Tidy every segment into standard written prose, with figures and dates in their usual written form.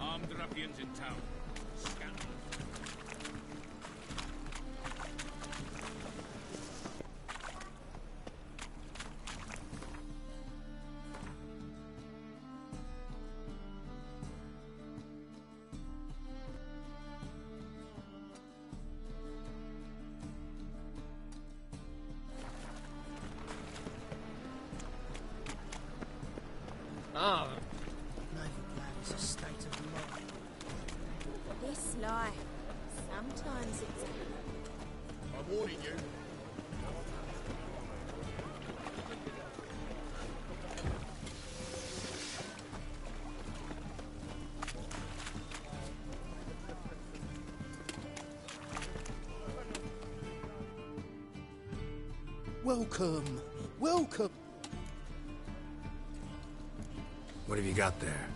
Armed ruffians in town. Scoundrels. Ah. It's a state of mind. This life, sometimes it's... I'm warning you. Welcome, welcome. What have you got there?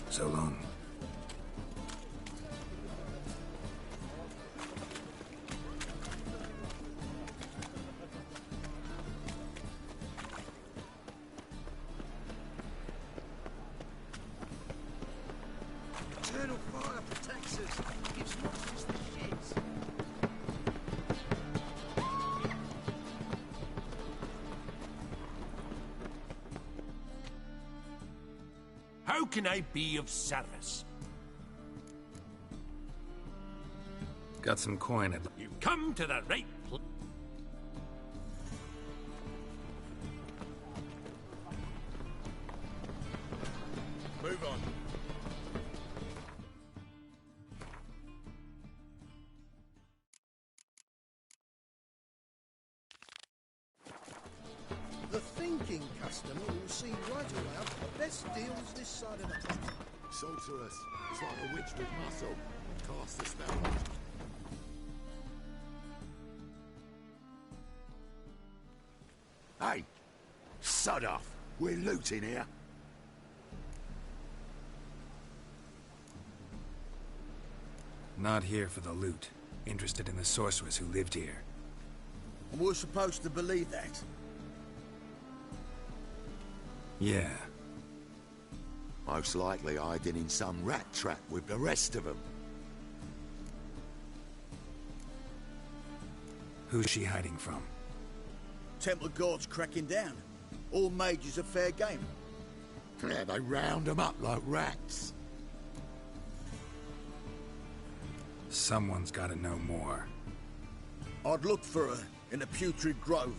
So long. Eternal fire protects us. Gives monsters the shits. How can I be of service? Got some coin. You've come to the right place. Move on. The thinking customer will see right around the best deals this side of the town. Sorceress. It's like a witch with muscle. Cast the spell. Hey! Sod off! We're looting here. Not here for the loot. Interested in the sorceress who lived here. And we're supposed to believe that. Yeah. Most likely hiding in some rat trap with the rest of them. Who's she hiding from? Temple Guard's cracking down. All mages are fair game. Yeah, they round them up like rats. Someone's gotta know more. I'd look for her in the Putrid Grove.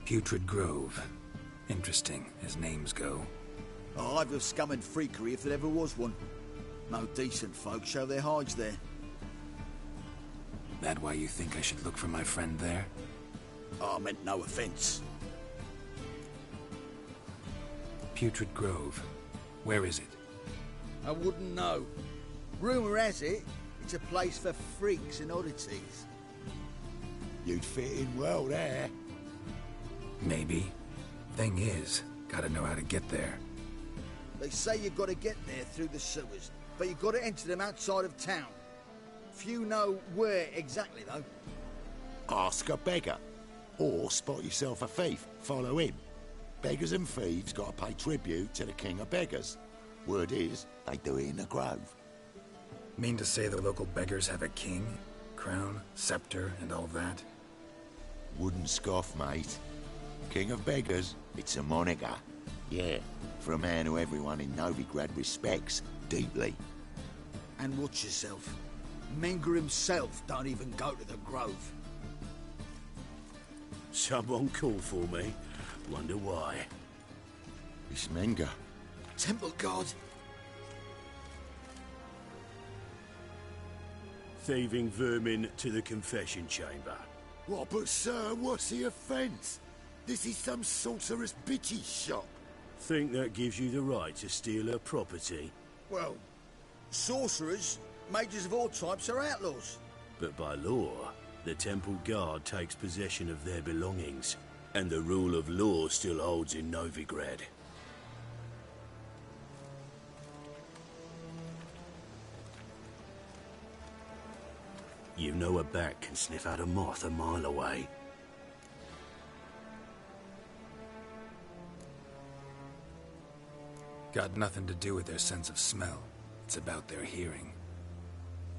Putrid Grove. Interesting, as names go. A hive of scum and freakery if there ever was one. No decent folk show their hides there. That why you think I should look for my friend there? Oh, I meant no offence. Putrid Grove. Where is it? I wouldn't know. Rumour has it, it's a place for freaks and oddities. You'd fit in well there. Maybe. Thing is, gotta know how to get there. They say you've got to get there through the sewers, but you've got to enter them outside of town. Few know where exactly, though. Ask a beggar. Or spot yourself a thief, follow him. Beggars and thieves gotta pay tribute to the king of beggars. Word is, they do it in the grove. Mean to say the local beggars have a king, crown, scepter, and all that? Wouldn't scoff, mate. King of beggars, it's a moniker. Yeah, for a man who everyone in Novigrad respects deeply. And watch yourself. Menger himself don't even go to the grove. Someone called for me. Wonder why. It's Menger. Temple God. Thieving vermin to the confession chamber. What, but sir, what's the offence? This is some sorcerer's bitchy shop. Think that gives you the right to steal her property? Well, sorcerers, mages of all types are outlaws. But by law, the temple guard takes possession of their belongings, and the rule of law still holds in Novigrad. You know a bat can sniff out a moth a mile away. Got nothing to do with their sense of smell. It's about their hearing.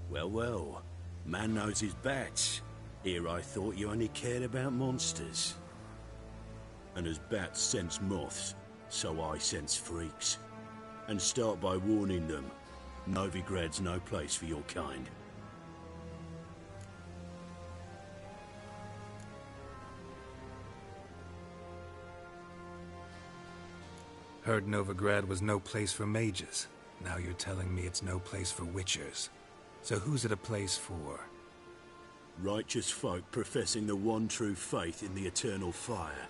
Well, well. Man knows his bats. Here I thought you only cared about monsters. And as bats sense moths, so I sense freaks. And start by warning them. Novigrad's no place for your kind. Heard Novigrad was no place for mages. Now you're telling me it's no place for witchers. So who's it a place for? Righteous folk professing the one true faith in the eternal fire.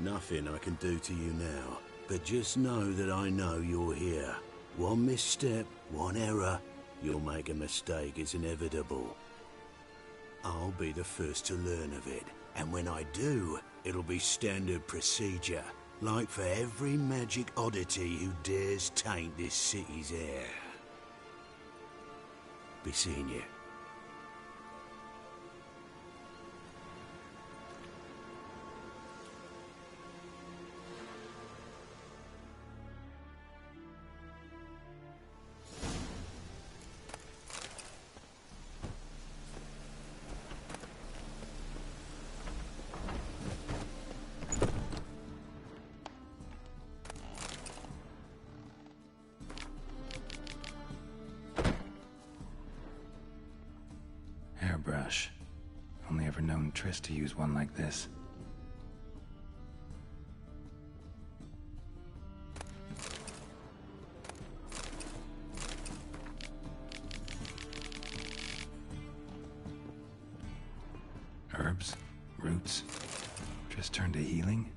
Nothing I can do to you now, but just know that I know you're here. One misstep, one error, you'll make a mistake, it's inevitable. I'll be the first to learn of it, and when I do, it'll be standard procedure. Like for every magic oddity who dares taint this city's air. Be seeing you. Hairbrush. Only ever known Triss to use one like this. Herbs? Roots? Triss turned to healing?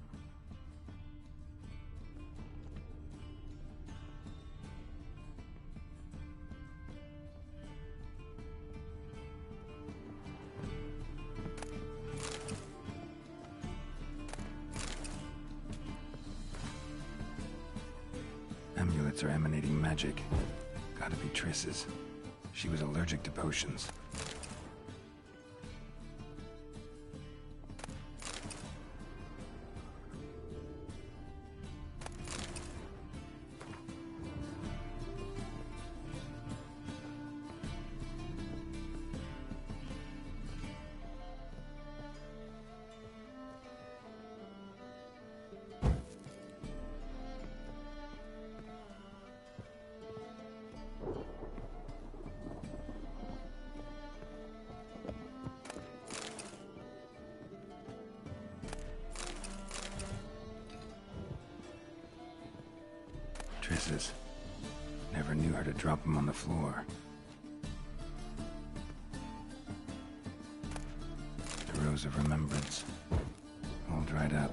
Amulets are emanating magic. Gotta be Triss's. She was allergic to potions. Triss's. Never knew her to drop them on the floor. The Rose of Remembrance. All dried up.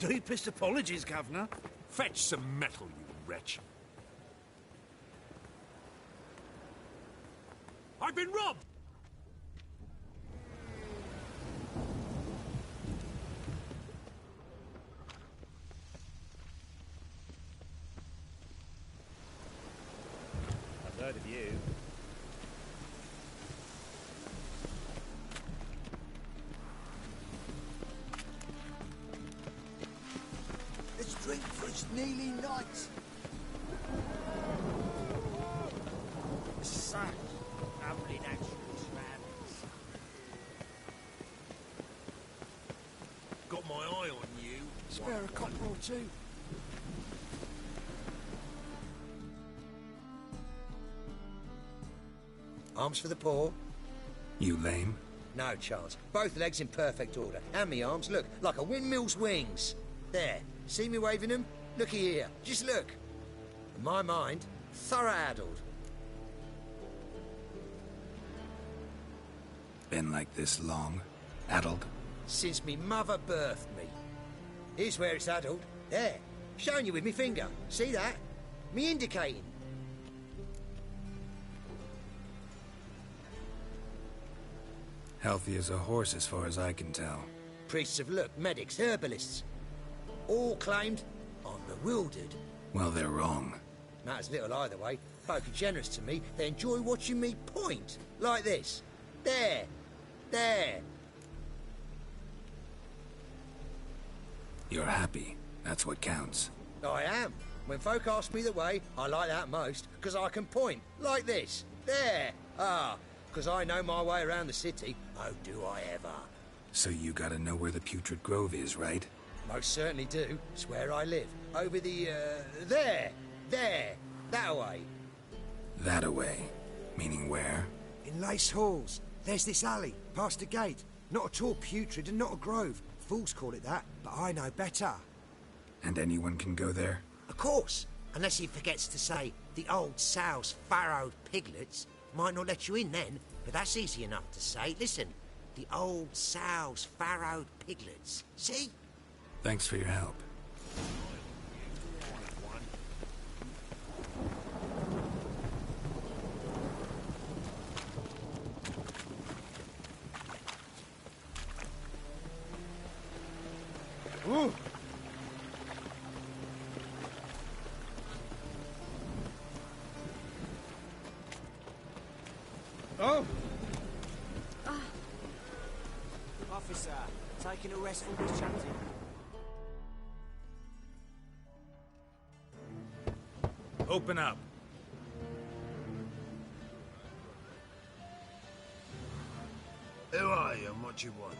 Deepest apologies, Governor. Fetch some metal, you wretch. I've been robbed! I've heard of you. Let's drink for it's nearly night. Such lovely natural surroundings. Got my eye on you. Spare a copper or two. Arms for the poor? You lame? No chance. Both legs in perfect order. And me arms, look, like a windmill's wings. There. See me waving them? Looky here. Just look. In my mind, thorough addled. Been like this long? Addled? Since me mother birthed me. Here's where it's addled. There. Showing you with me finger. See that? Me indicating. Healthy as a horse as far as I can tell. Priests of look, medics, herbalists. All claimed I'm bewildered. Well, they're wrong. Matters little either way. Folk are generous to me. They enjoy watching me point. Like this. There. There. You're happy. That's what counts. I am. When folk ask me the way, I like that most, because I can point. Like this. There. Ah. Because I know my way around the city. Oh, do I ever. So you gotta know where the Putrid Grove is, right? Most certainly do. It's where I live. Over the, there. There. That way. That-a-way. Meaning where? In Lace Halls. There's this alley, past the gate. Not at all putrid and not a grove. Fools call it that, but I know better. And anyone can go there? Of course. Unless he forgets to say the old sow's farrowed piglets. Might not let you in then, but that's easy enough to say. Listen, the old sow's farrowed piglets. See? Thanks for your help. Ooh. Oh! Officer, taking a restful discharging. Open up. Who are you and what you want?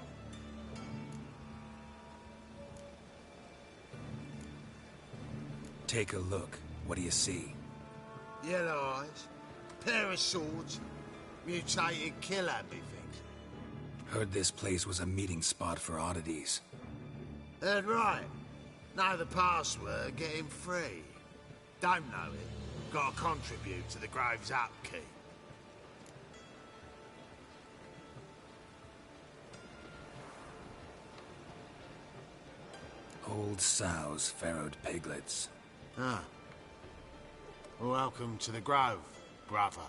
Take a look. What do you see? Yellow eyes, pair of swords, mutated killer, methinks. Heard this place was a meeting spot for oddities. Heard right. Know the password, get him free. Don't know it, gotta contribute to the Grove's upkeep. Old sows, farrowed piglets. Ah. Welcome to the Grove, brother.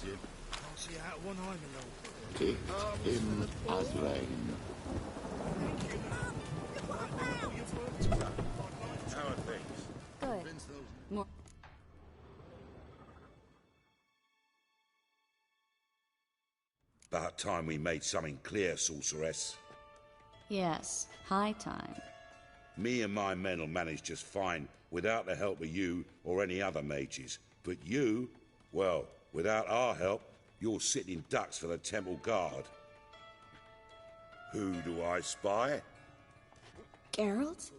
Can't see out of one eye, my lord. Take him as rain. How are things? Good. More. About time we made something clear, sorceress. Yes, high time. Me and my men will manage just fine without the help of you or any other mages. But you, well, Without our help, you're sitting ducks for the temple guard. Who do I spy? Geralt?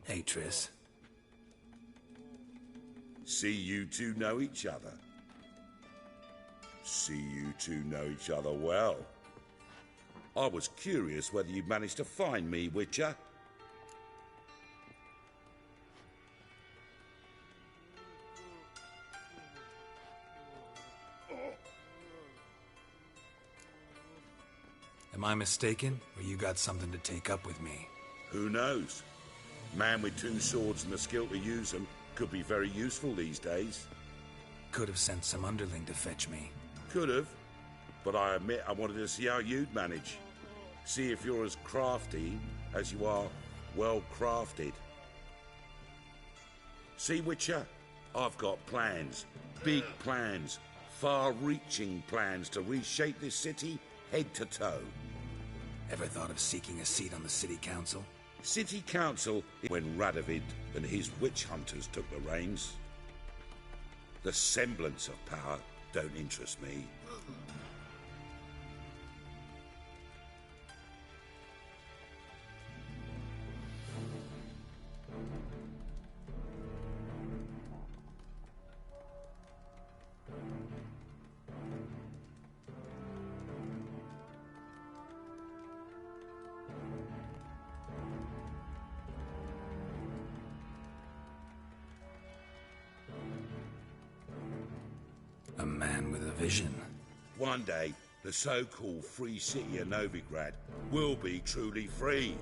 Hey, Triss. See you two know each other. See you two know each other well. I was curious whether you'd managed to find me, Witcher. Am I mistaken, or you got something to take up with me? Who knows? Man with two swords and the skill to use them could be very useful these days. Could have sent some underling to fetch me. Could have, but I admit I wanted to see how you'd manage. See if you're as crafty as you are well crafted. See, Witcher, I've got plans, big plans, far-reaching plans to reshape this city head to toe. Ever thought of seeking a seat on the city council? City council when Radovid and his witch hunters took the reins. The semblance of power don't interest me. A man with a vision. One day, the so-called free city of Novigrad will be truly free.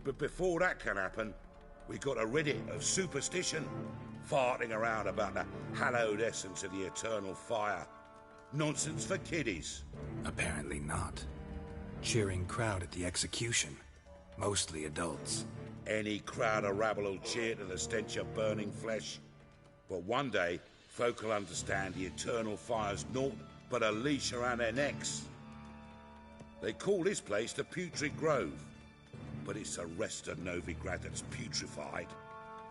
But before that can happen, we got to rid it of superstition, farting around about the hallowed essence of the eternal fire. Nonsense for kiddies. Apparently not. Cheering crowd at the execution. Mostly adults. Any crowd of rabble will cheer to the stench of burning flesh. But one day, folk will understand the eternal fire's naught but a leash around their necks. They call this place the Putrid Grove, but it's the rest of Novigrad that's putrefied.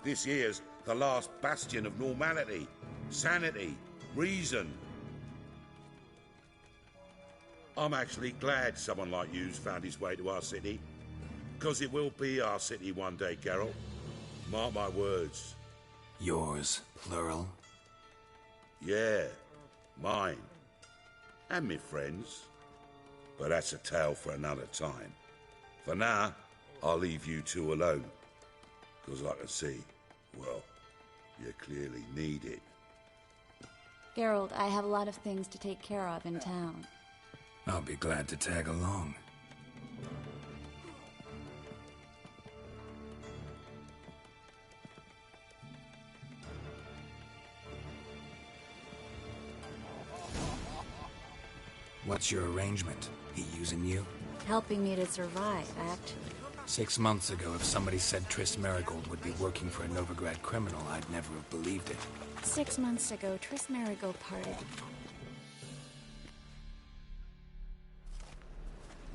This here's the last bastion of normality, sanity, reason. I'm actually glad someone like you's found his way to our city, because it will be our city one day, Geralt. Mark my words. Yours, plural? Yeah, mine. And me friends. But that's a tale for another time. For now, I'll leave you two alone. Because I can see, well, you clearly need it. Geralt, I have a lot of things to take care of in town. I'll be glad to tag along. What's your arrangement? He using you? Helping me to survive, actually. 6 months ago, if somebody said Triss Merigold would be working for a Novigrad criminal, I'd never have believed it. 6 months ago, Triss Merigold parted.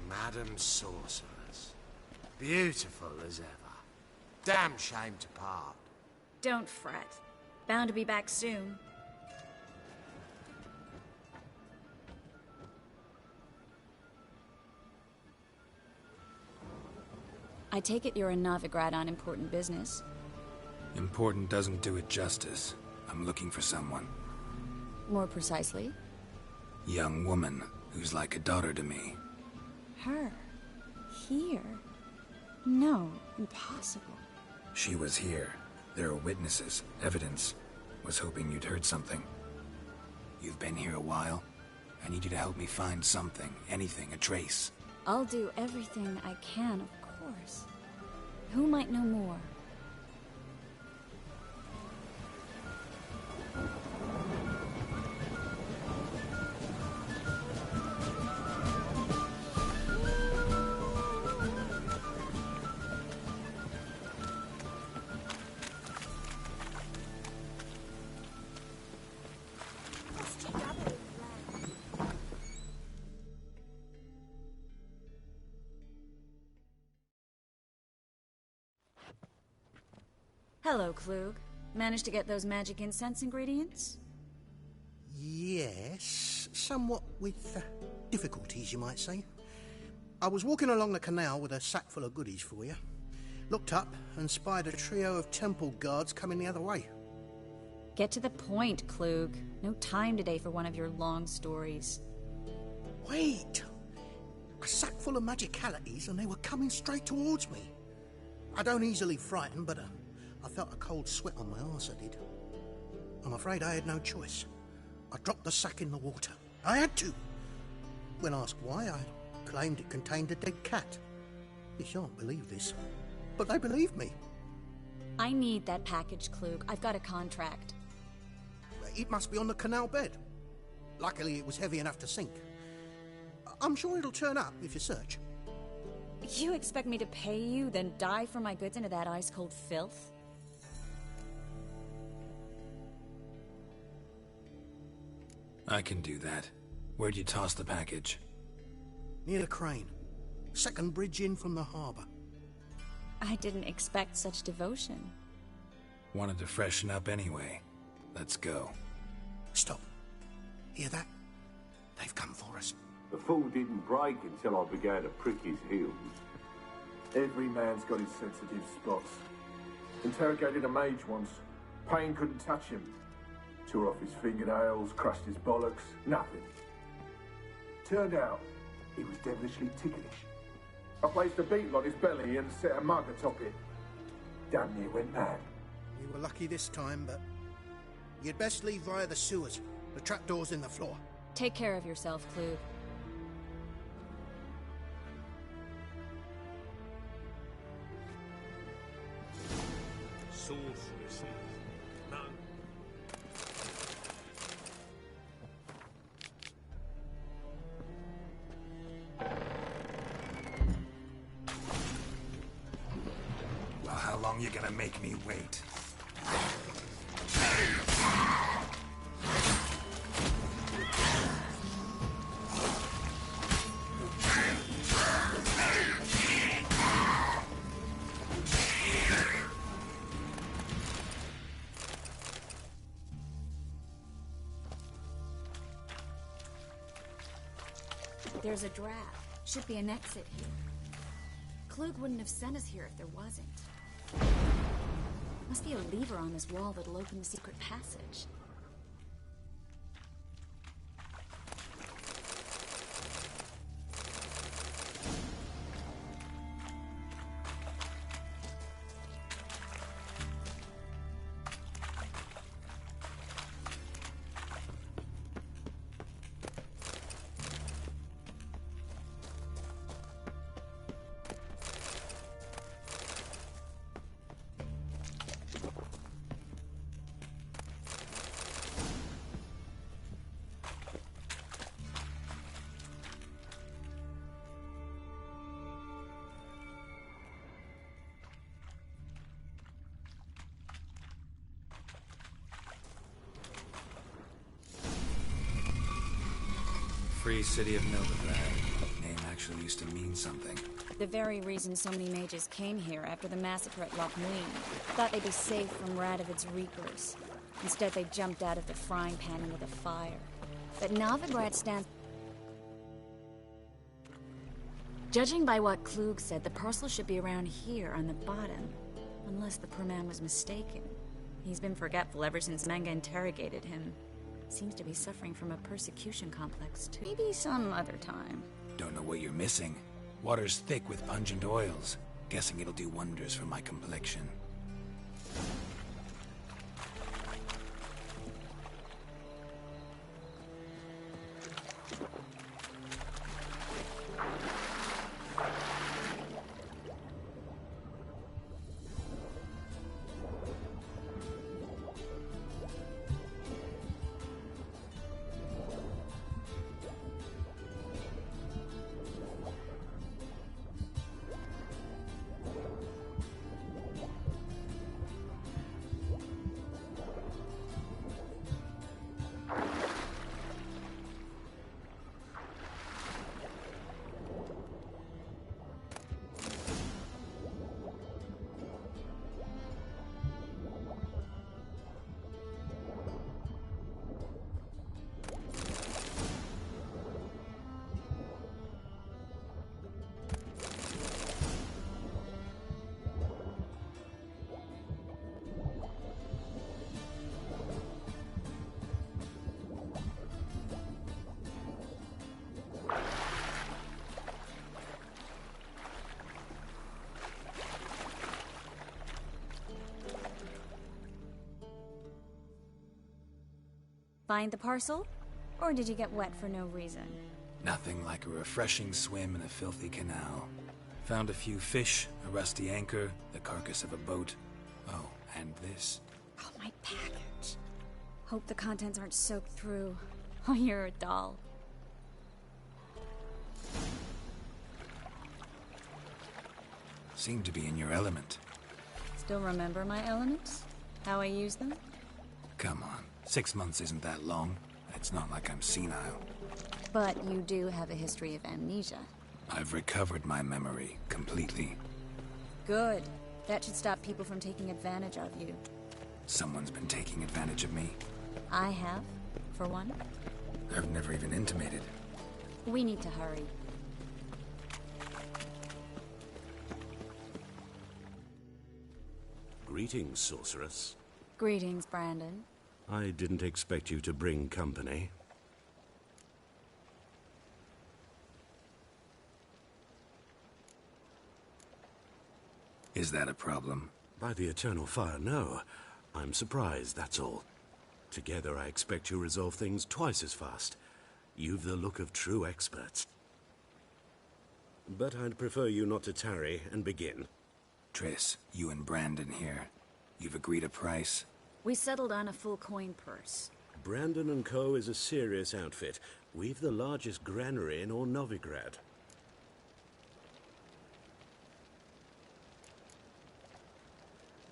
Madam Sorceress. Beautiful as ever. Damn shame to part. Don't fret. Bound to be back soon. I take it you're in Novigrad on important business. Important doesn't do it justice. I'm looking for someone. More precisely? Young woman who's like a daughter to me. Her? Here? No, impossible. She was here. There are witnesses, evidence. Was hoping you'd heard something. You've been here a while. I need you to help me find something, anything, a trace. I'll do everything I can, of course. Who might know more? Hello, Klug. Managed to get those magic incense ingredients? Yes, somewhat with difficulties, you might say. I was walking along the canal with a sack full of goodies for you. Looked up and spied a trio of temple guards coming the other way. Get to the point, Klug. No time today for one of your long stories. Wait! A sack full of magicalities and they were coming straight towards me. I don't easily frighten, but I felt a cold sweat on my arse, I did. I'm afraid I had no choice. I dropped the sack in the water. I had to. When asked why, I claimed it contained a dead cat. You shan't believe this, but they believed me. I need that package, Klug. I've got a contract. It must be on the canal bed. Luckily, it was heavy enough to sink. I'm sure it'll turn up if you search. You expect me to pay you, then dive for my goods into that ice-cold filth? I can do that. Where'd you toss the package? Near the crane. Second bridge in from the harbour. I didn't expect such devotion. Wanted to freshen up anyway. Let's go. Stop. Hear that? They've come for us. The fall didn't break until I began to prick his heels. Every man's got his sensitive spots. Interrogated a mage once. Pain couldn't touch him. Tore off his fingernails, crushed his bollocks, nothing. Turned out, he was devilishly ticklish. I placed a beetle on his belly and set a mug atop it. Damn near went mad. You were lucky this time, but you'd best leave via the sewers. The trapdoor's in the floor. Take care of yourself, Klug. Sorceresses. None. Well, how long you gonna make me wait? There's a draft. Should be an exit here. Klug wouldn't have sent us here if there wasn't. Must be a lever on this wall that'll open the secret passage. Free City of Novigrad. Name actually used to mean something. The very reason so many mages came here after the massacre at Loch Muin. Thought they'd be safe from Radovid's reapers. Instead, they jumped out of the frying pan into the fire. But Novigrad stands... Judging by what Klug said, the parcel should be around here on the bottom. Unless the poor man was mistaken. He's been forgetful ever since Manga interrogated him. Seems to be suffering from a persecution complex, too. Maybe some other time. Don't know what you're missing. Water's thick with pungent oils. Guessing it'll do wonders for my complexion. Find the parcel? Or did you get wet for no reason? Nothing like a refreshing swim in a filthy canal. Found a few fish, a rusty anchor, the carcass of a boat. Oh, and this. Oh, my package. Hope the contents aren't soaked through. Oh, you're a doll. Seem to be in your element. Still remember my elements? How I use them? Come on, 6 months isn't that long. It's not like I'm senile. But you do have a history of amnesia. I've recovered my memory completely. Good. That should stop people from taking advantage of you. Someone's been taking advantage of me. I have, for one. I've never even intimated. We need to hurry. Greetings, sorceress. Greetings, Brandon. I didn't expect you to bring company. Is that a problem? By the eternal fire, no. I'm surprised, that's all. Together, I expect you resolve things twice as fast. You've the look of true experts. But I'd prefer you not to tarry and begin. Triss, you and Brandon here. You've agreed a price? We settled on a full coin purse. Brandon & Co. is a serious outfit. We've the largest granary in all Novigrad.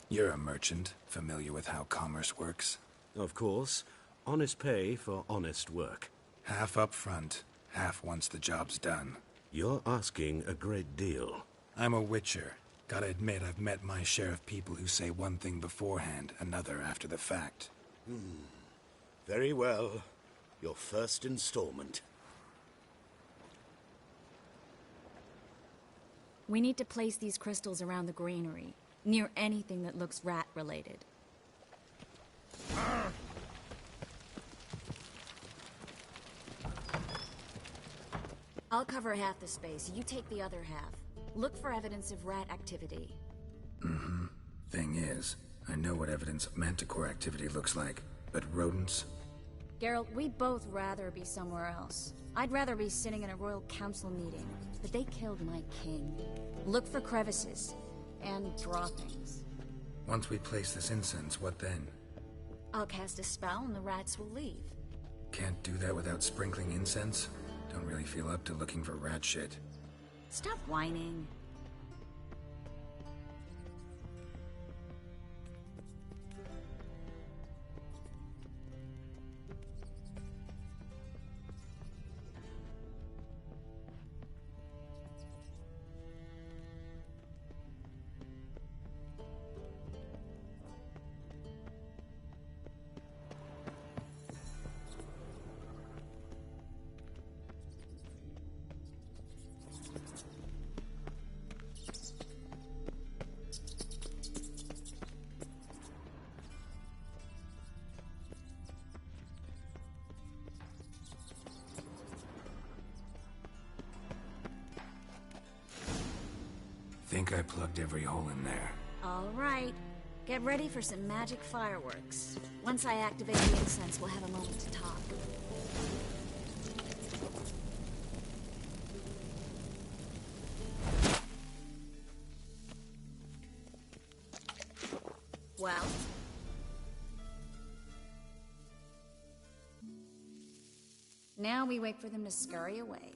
You're a merchant, familiar with how commerce works? Of course. Honest pay for honest work. Half up front, half once the job's done. You're asking a great deal. I'm a witcher. Gotta admit, I've met my share of people who say one thing beforehand, another after the fact. Very well. Your first installment. We need to place these crystals around the granary, near anything that looks rat-related. I'll cover half the space, you take the other half. Look for evidence of rat activity. Thing is, I know what evidence of manticore activity looks like, but rodents? Geralt, we'd both rather be somewhere else. I'd rather be sitting in a royal council meeting, but they killed my king. Look for crevices, and droppings. Once we place this incense, what then? I'll cast a spell and the rats will leave. Can't do that without sprinkling incense? Don't really feel up to looking for rat shit. Stop whining. Think I plugged every hole in there. All right. Get ready for some magic fireworks. Once I activate the incense, we'll have a moment to talk. Well? Now we wait for them to scurry away.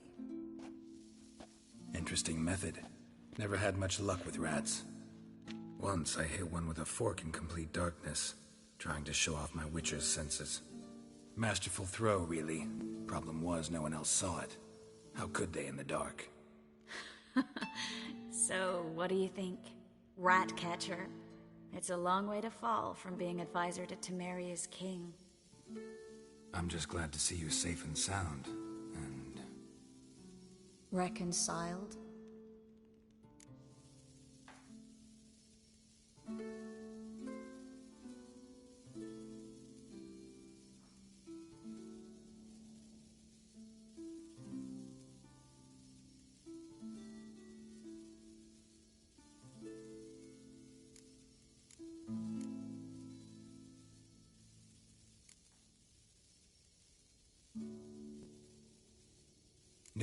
Interesting method. Never had much luck with rats. Once I hit one with a fork in complete darkness, trying to show off my witcher's senses. Masterful throw, really. Problem was, no one else saw it. How could they in the dark? So, what do you think? Rat catcher? It's a long way to fall from being advisor to Temeria's king. I'm just glad to see you safe and sound, and... Reconciled?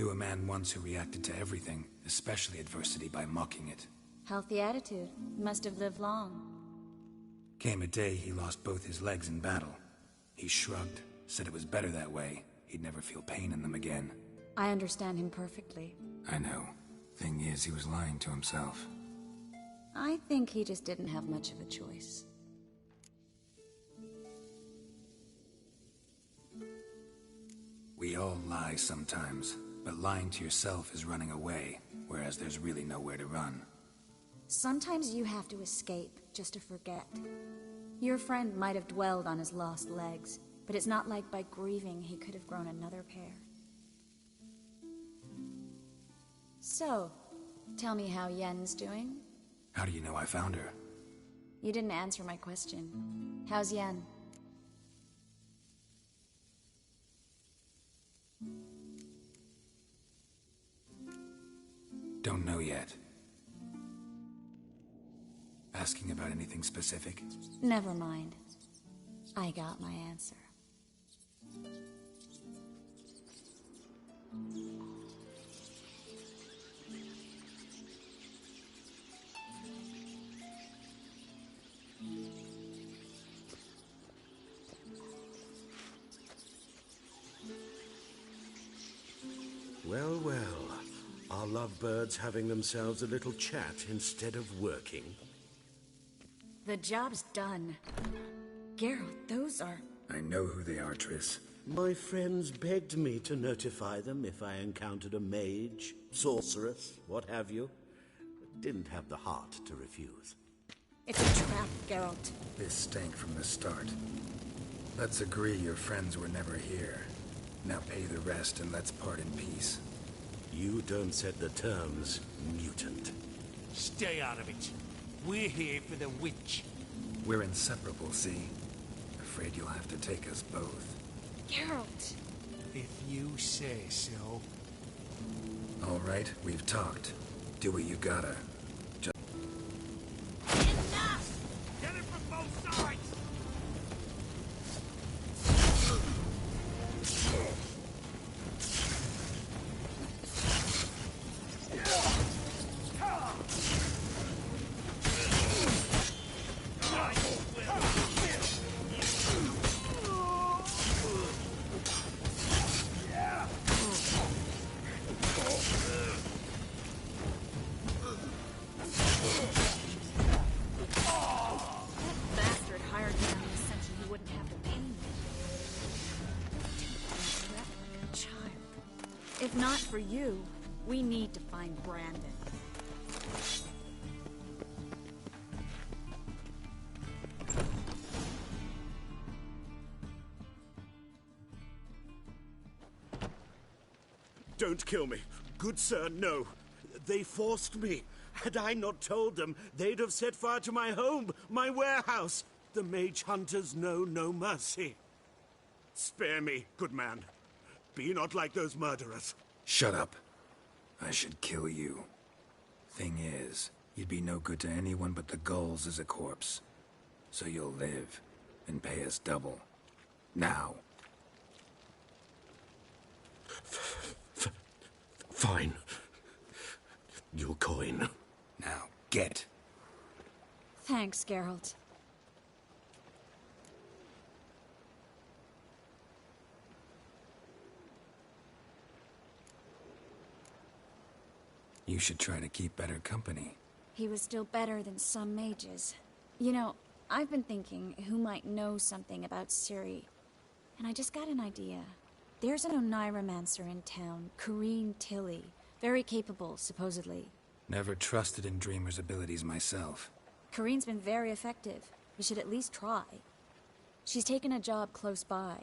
Knew a man once who reacted to everything, especially adversity, by mocking it. Healthy attitude. Must have lived long. Came a day he lost both his legs in battle. He shrugged, said it was better that way. He'd never feel pain in them again. I understand him perfectly. I know. Thing is, he was lying to himself. I think he just didn't have much of a choice. We all lie sometimes, but lying to yourself is running away, whereas there's really nowhere to run. Sometimes you have to escape, just to forget. Your friend might have dwelled on his lost legs, but it's not like by grieving he could have grown another pair. So, tell me how Yen's doing? How do you know I found her? You didn't answer my question. How's Yen? Don't know yet. Asking about anything specific? Never mind. I got my answer. Well, well. Are lovebirds having themselves a little chat instead of working? The job's done. Geralt, those are... I know who they are, Triss. My friends begged me to notify them if I encountered a mage, sorceress, what have you. Didn't have the heart to refuse. It's a trap, Geralt. This stank from the start. Let's agree your friends were never here. Now pay the rest and let's part in peace. You don't set the terms, mutant. Stay out of it. We're here for the witch. We're inseparable, see? Afraid you'll have to take us both. Geralt! If you say so. All right, we've talked. Do what you gotta. Enough! Get it from both sides! If not for you, we need to find Brandon. Don't kill me. Good sir, no. They forced me. Had I not told them, they'd have set fire to my home, my warehouse. The mage hunters know no mercy. Spare me, good man. Be not like those murderers. Shut up. I should kill you. Thing is, you'd be no good to anyone but the gulls as a corpse. So you'll live, and pay us double. Now. Fine. Your coin. Now, get. Thanks, Geralt. You should try to keep better company. He was still better than some mages. You know, I've been thinking who might know something about Ciri. And I just got an idea. There's an Oneiromancer in town, Corrine Tilly. Very capable, supposedly. Never trusted in Dreamer's abilities myself. Corrine's been very effective. We should at least try. She's taken a job close by.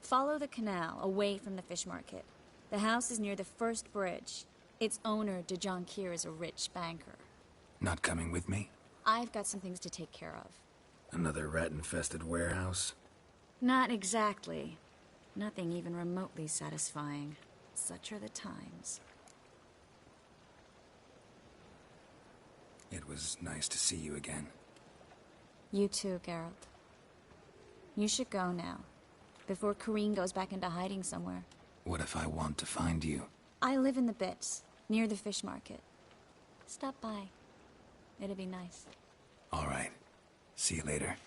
Follow the canal, away from the fish market. The house is near the first bridge. Its owner, de Jonkir, is a rich banker. Not coming with me? I've got some things to take care of. Another rat-infested warehouse? Not exactly. Nothing even remotely satisfying. Such are the times. It was nice to see you again. You too, Geralt. You should go now, before Corrine goes back into hiding somewhere. What if I want to find you? I live in the bits, near the fish market. Stop by. It'd be nice. All right. See you later.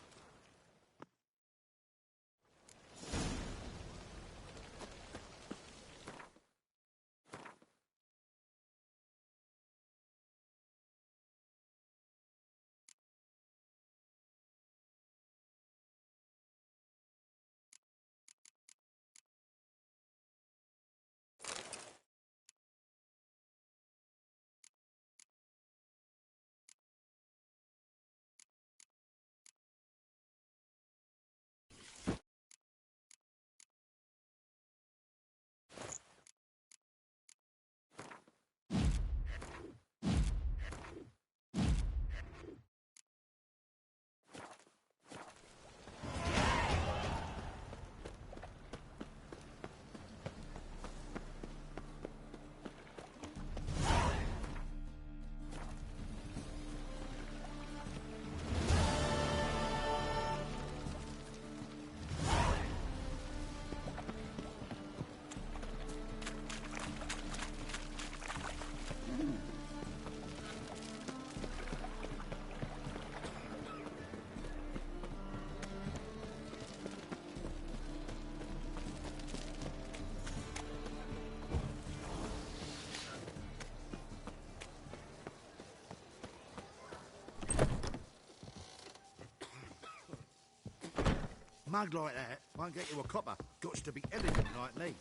Mug like that won't get you a copper. Gots to be elegant like me.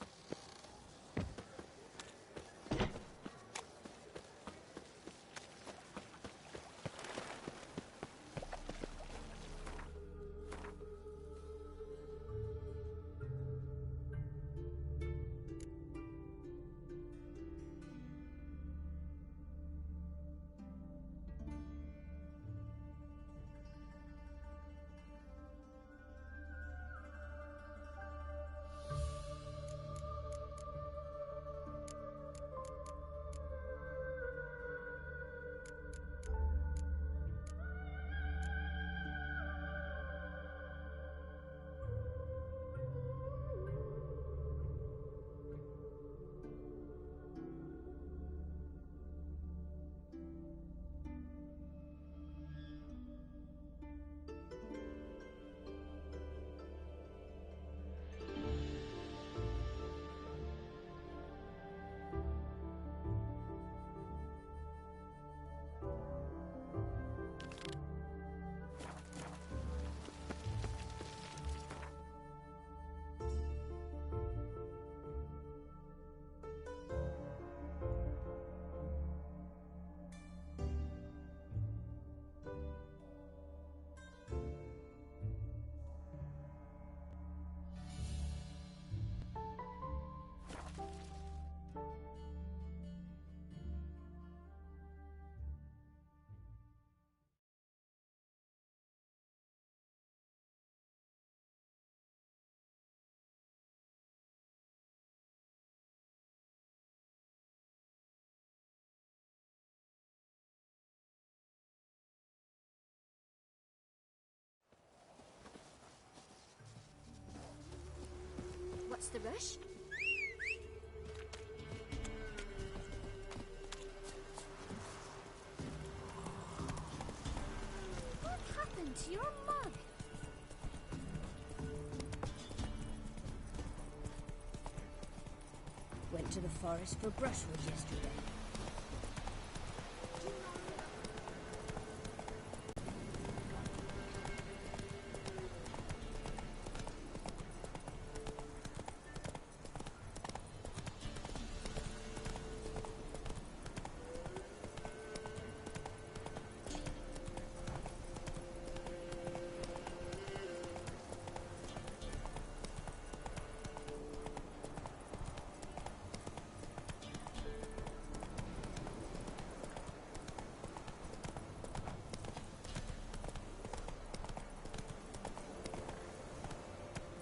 What's the rush? What happened to your mug? Went to the forest for brushwood yesterday.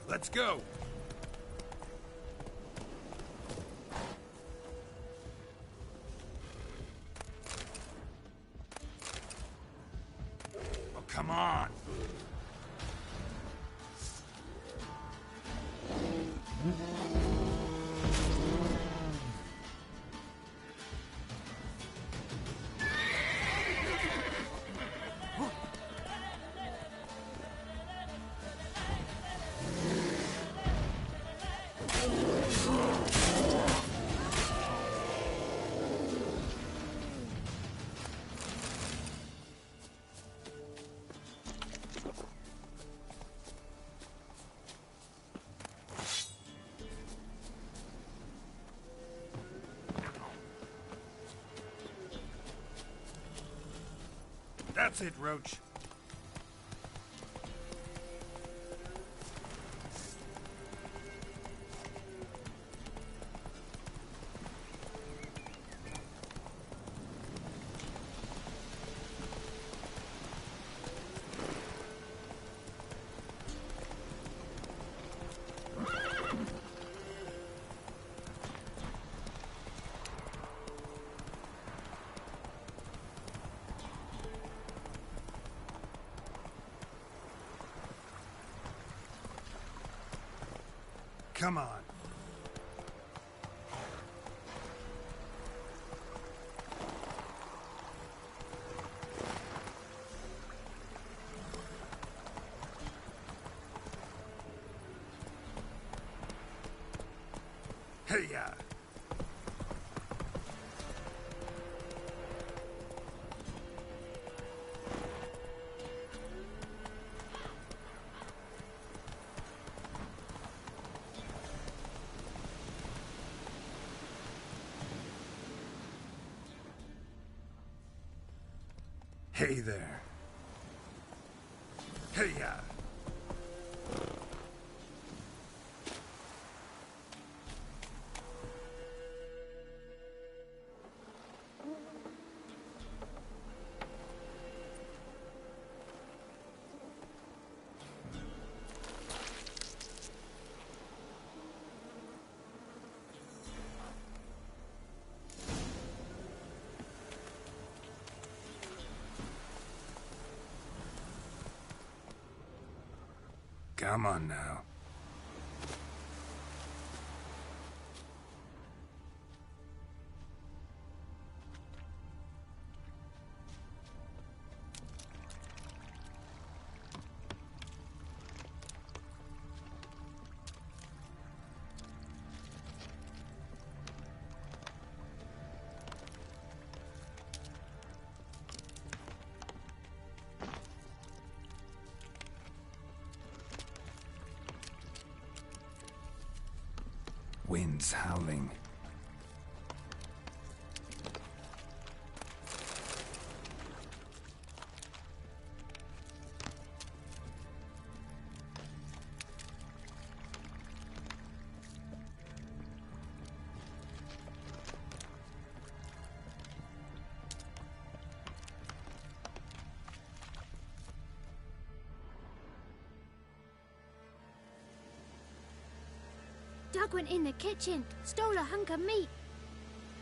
Let's go! Oh, come on! That's it, Roach. Come on. Hey-ya! Hey there. Hey-ya! Come on now. Winds howling. Doug went in the kitchen, stole a hunk of meat.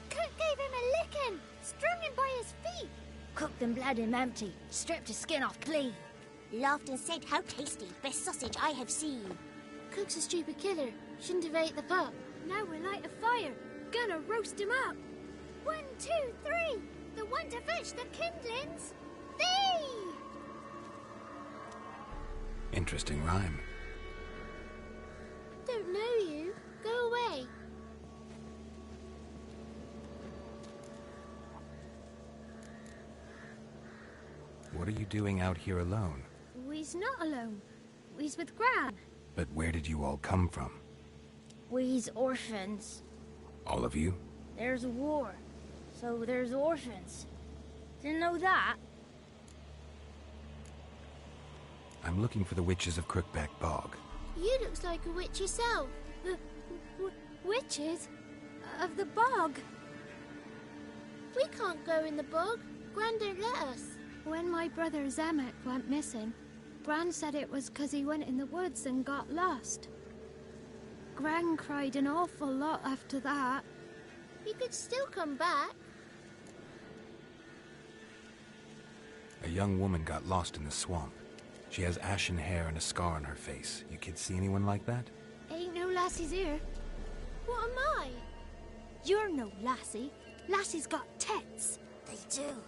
Cook gave him a licking, strung him by his feet. Cooked and bled him empty, stripped his skin off clean. Laughed and said, "How tasty, best sausage I have seen." Cook's a stupid killer, shouldn't have ate the pup. Now we'll light a fire, gonna roast him up. 1, 2, 3, the one to fetch the kindlings. Thee! Interesting rhyme. Don't know you. Go away. What are you doing out here alone? We's not alone. We's with Gran. But where did you all come from? We's orphans. All of you? There's a war, so there's orphans. Didn't know that? I'm looking for the witches of Crookback Bog. You looks like a witch yourself. The witches of the bog. We can't go in the bog. Gran don't let us. When my brother Zamek went missing, Gran said it was 'cause he went in the woods and got lost. Gran cried an awful lot after that. He could still come back. A young woman got lost in the swamp. She has ashen hair and a scar on her face. You kids see anyone like that? Ain't no lassies here. What am I? You're no lassie. Lassie's got tits. They do.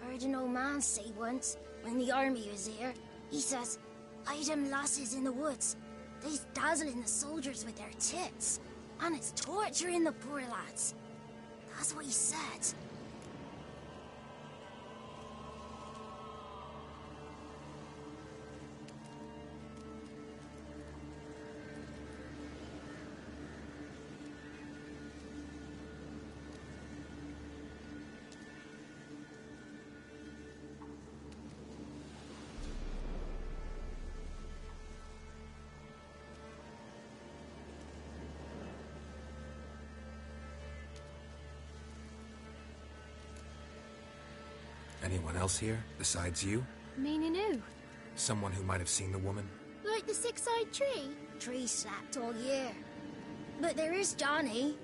Heard an old man say once, when the army was here, he says, "I them lasses in the woods. They's dazzling the soldiers with their tits. And it's torturing the poor lads." That's what he said. Anyone else here, besides you? Meaning who? Someone who might have seen the woman? Like the six-eyed tree? Tree slapped all year. But there is Johnny.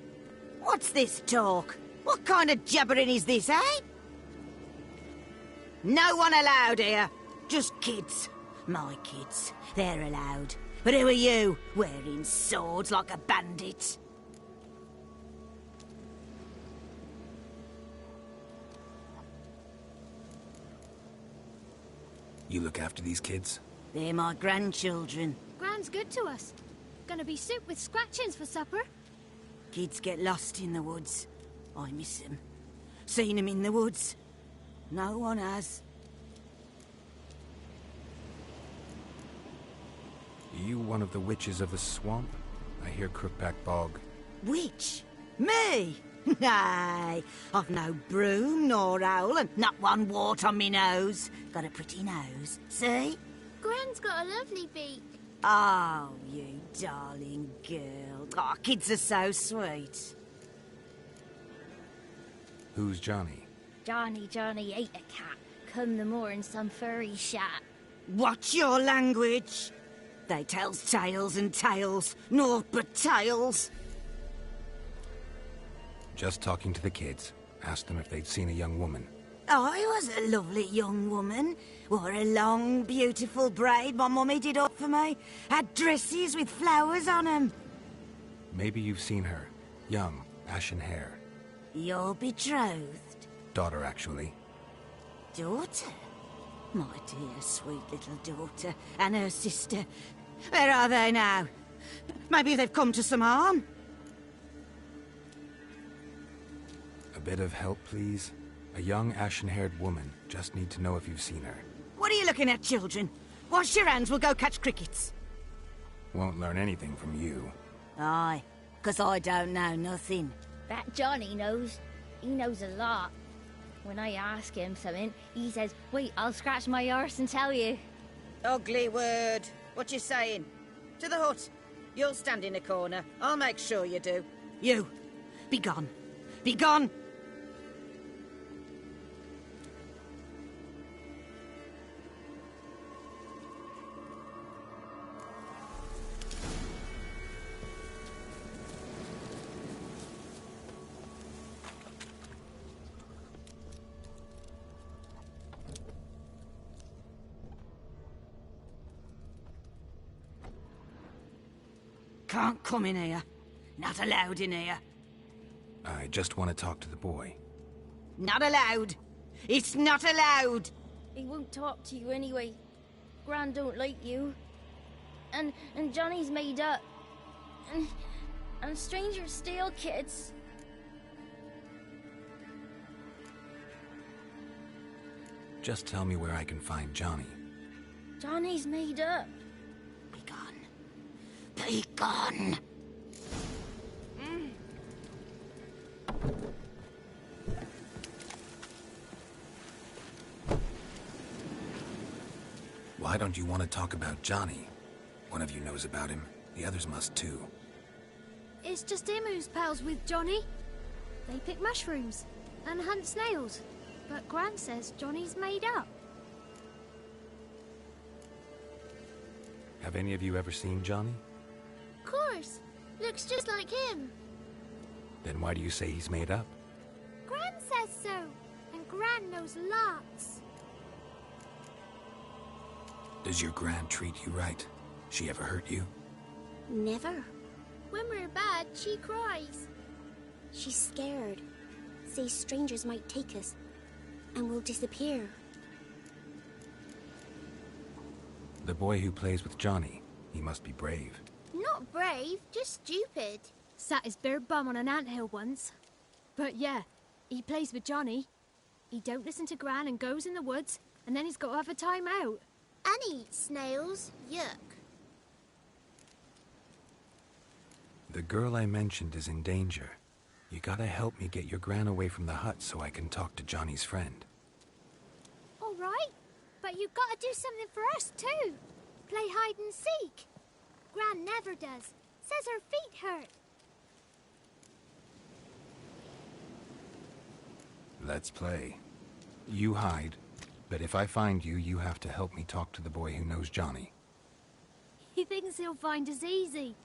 What's this talk? What kind of jabbering is this, eh? No one allowed here. Just kids. My kids. They're allowed. But who are you, wearing swords like a bandit? You look after these kids? They're my grandchildren. Gran's good to us. Gonna be soup with scratchings for supper. Kids get lost in the woods. I miss them. Seen them in the woods. No one has. You one of the witches of the swamp? I hear Crookback Bog. Witch? Me? Nay, I've no broom nor owl and not one wart on me nose. Got a pretty nose, see? Gran's got a lovely beak. Oh, you darling girl. Oh, kids are so sweet. Who's Johnny? Johnny ate a cat. Come the more in some furry shat. Watch your language. They tells tales and tales, naught but tales. Just talking to the kids. Asked them if they'd seen a young woman. I was a lovely young woman. Wore a long, beautiful braid my mummy did up for me. Had dresses with flowers on 'em. Maybe you've seen her. Young, ashen hair. Your betrothed? Daughter, actually. Daughter? My dear, sweet little daughter. And her sister. Where are they now? Maybe they've come to some harm? A bit of help, please? A young, ashen-haired woman. Just need to know if you've seen her. What are you looking at, children? Wash your hands, we'll go catch crickets. Won't learn anything from you. Aye, 'cause I don't know nothing. That Johnny knows. He knows a lot. When I ask him something, he says, wait, I'll scratch my arse and tell you. Ugly word. What you saying? To the hut. You'll stand in a corner. I'll make sure you do. You, be gone. Be gone! Can't come in here. Not allowed in here. I just want to talk to the boy. Not allowed. It's not allowed. He won't talk to you anyway. Gran don't like you. And Johnny's made up. And strangers steal kids. Just tell me where I can find Johnny. Johnny's made up. Be gone. Why don't you want to talk about Johnny? One of you knows about him. The others must too. It's just him who's pals with Johnny. They pick mushrooms and hunt snails. But Gran says Johnny's made up. Have any of you ever seen Johnny? Of course. Looks just like him. Then why do you say he's made up? Gran says so. And Gran knows lots. Does your Gran treat you right? She ever hurt you? Never. When we're bad, she cries. She's scared. Says strangers might take us. And we'll disappear. The boy who plays with Johnny, he must be brave. Not brave, just stupid. Sat his bare bum on an anthill once. But yeah, he plays with Johnny. He don't listen to Gran and goes in the woods, and then he's got to have a time out. And he eats snails. Yuck. The girl I mentioned is in danger. You gotta help me get your Gran away from the hut so I can talk to Johnny's friend. All right, but you gotta do something for us too. Play hide and seek. Gran never does. Says her feet hurt. Let's play. You hide, but if I find you, you have to help me talk to the boy who knows Johnny. He thinks he'll find us easy.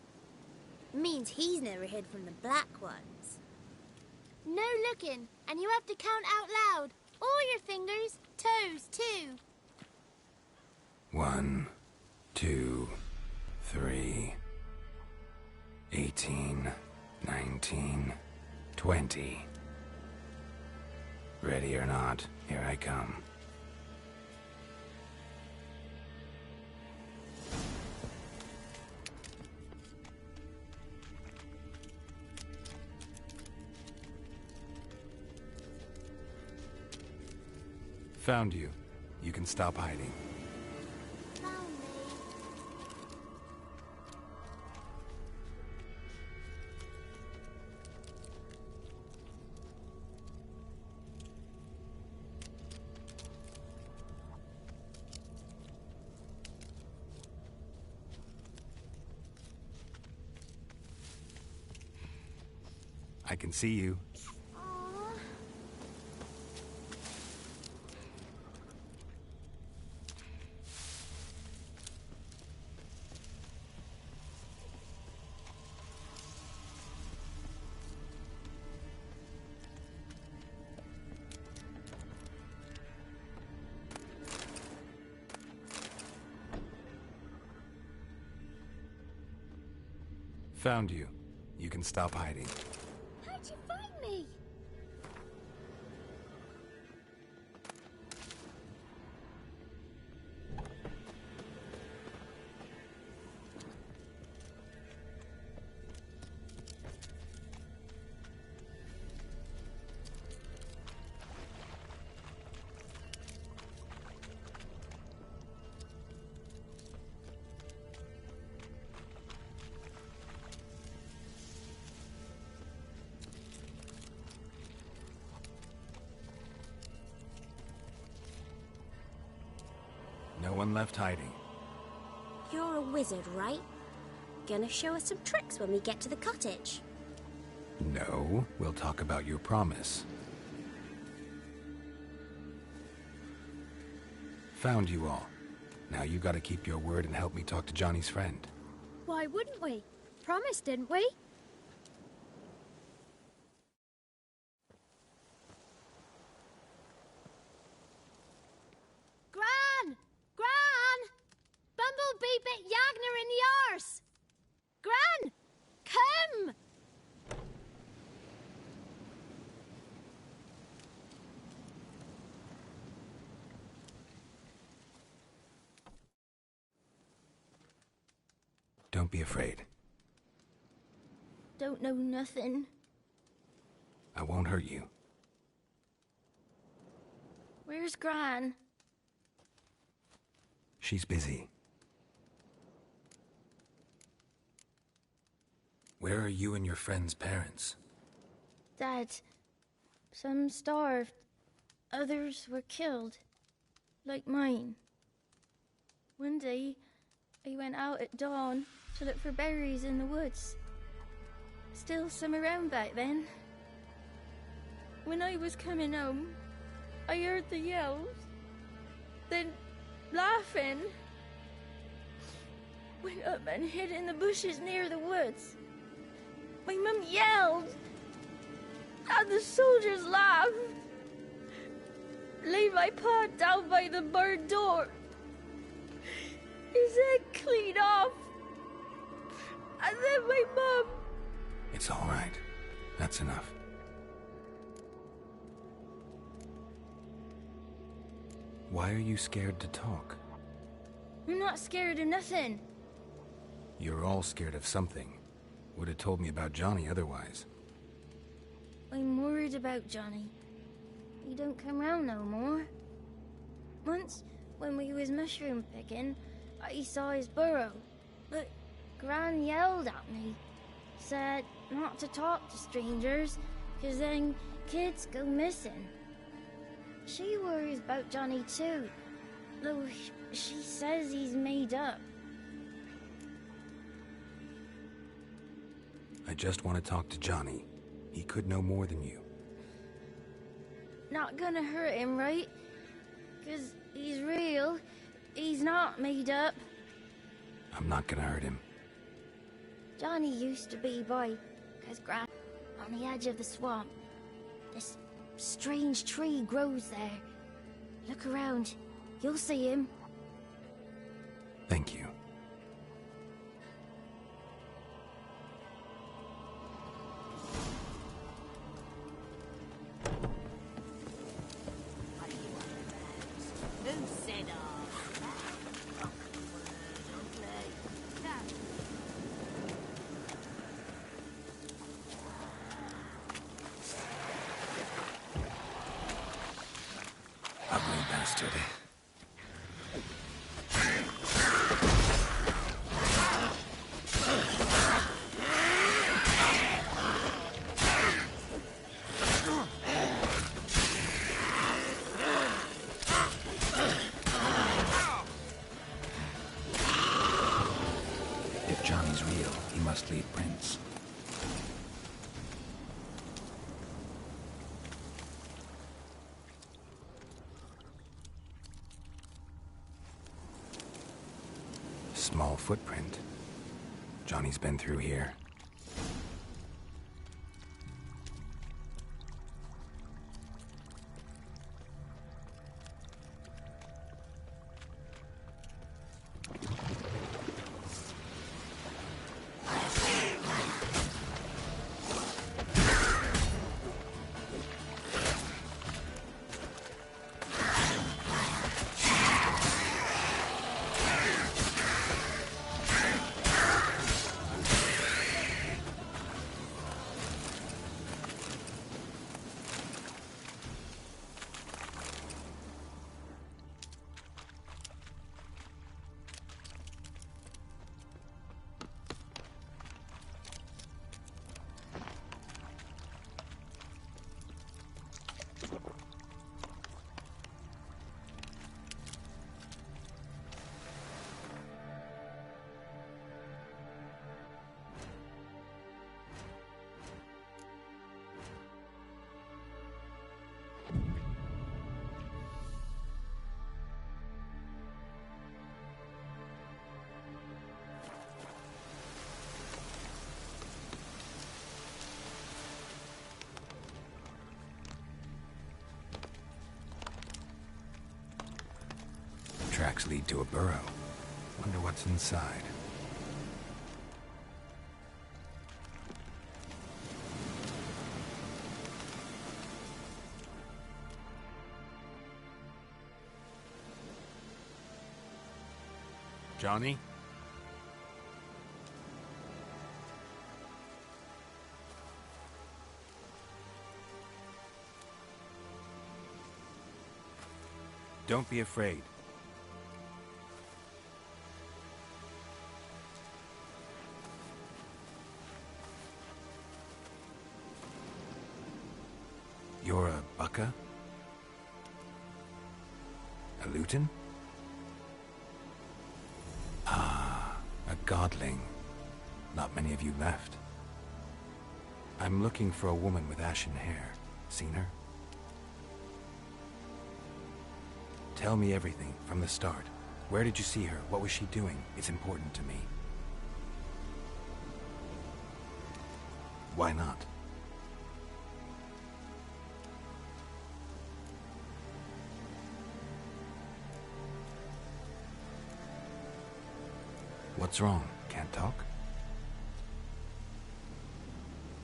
Means he's never hid from the black ones. No looking, and you have to count out loud. All your fingers, toes too. 1, 2, 3, 18, 19, 20. Ready or not, here I come. Found you. You can stop hiding. I can see you. Found you. You can stop hiding. How'd you find me? No one left hiding. You're a wizard, right? Gonna show us some tricks when we get to the cottage. No, we'll talk about your promise. Found you all. Now you gotta keep your word and help me talk to Johnny's friend. Why wouldn't we? Promised, didn't we? Gran! Gran! Bumblebee bit Yagner in the arse! Gran! Come! Don't be afraid. Don't know nothing. I won't hurt you. Where's Gran? She's busy. Where are you and your friend's parents? Dad. Some starved. Others were killed. Like mine. One day, I went out at dawn to look for berries in the woods. Still some around back then. When I was coming home, I heard the yells. Then, laughing. Went up and hid in the bushes near the woods. My mum yelled. And the soldiers laughed. Laid my pa down by the barn door. His head clean off. And then my mum... It's all right. That's enough. Why are you scared to talk? I'm not scared of nothing. You're all scared of something. Would have told me about Johnny otherwise. I'm worried about Johnny. He don't come round no more. Once, when we was mushroom picking, I saw his burrow. But Gran yelled at me. Said not to talk to strangers, 'cause then kids go missing. She worries about Johnny too, though she says he's made up. I just want to talk to Johnny. He could know more than you. not gonna hurt him, right? 'Cause he's real. He's not made up. I'm not gonna hurt him. Johnny used to be by, 'cause Gran on the edge of the swamp. This strange tree grows there. Look around. You'll see him. Thank you. Ugly bastard. If Johnny's real, he must leave prints. Small footprint. Johnny's been through here. Tracks lead to a burrow. Wonder what's inside. Johnny? Don't be afraid. You're a bucka? A luton? Ah, a godling. Not many of you left. I'm looking for a woman with ashen hair. Seen her? Tell me everything from the start. Where did you see her? What was she doing? It's important to me. Why not? What's wrong? Can't talk?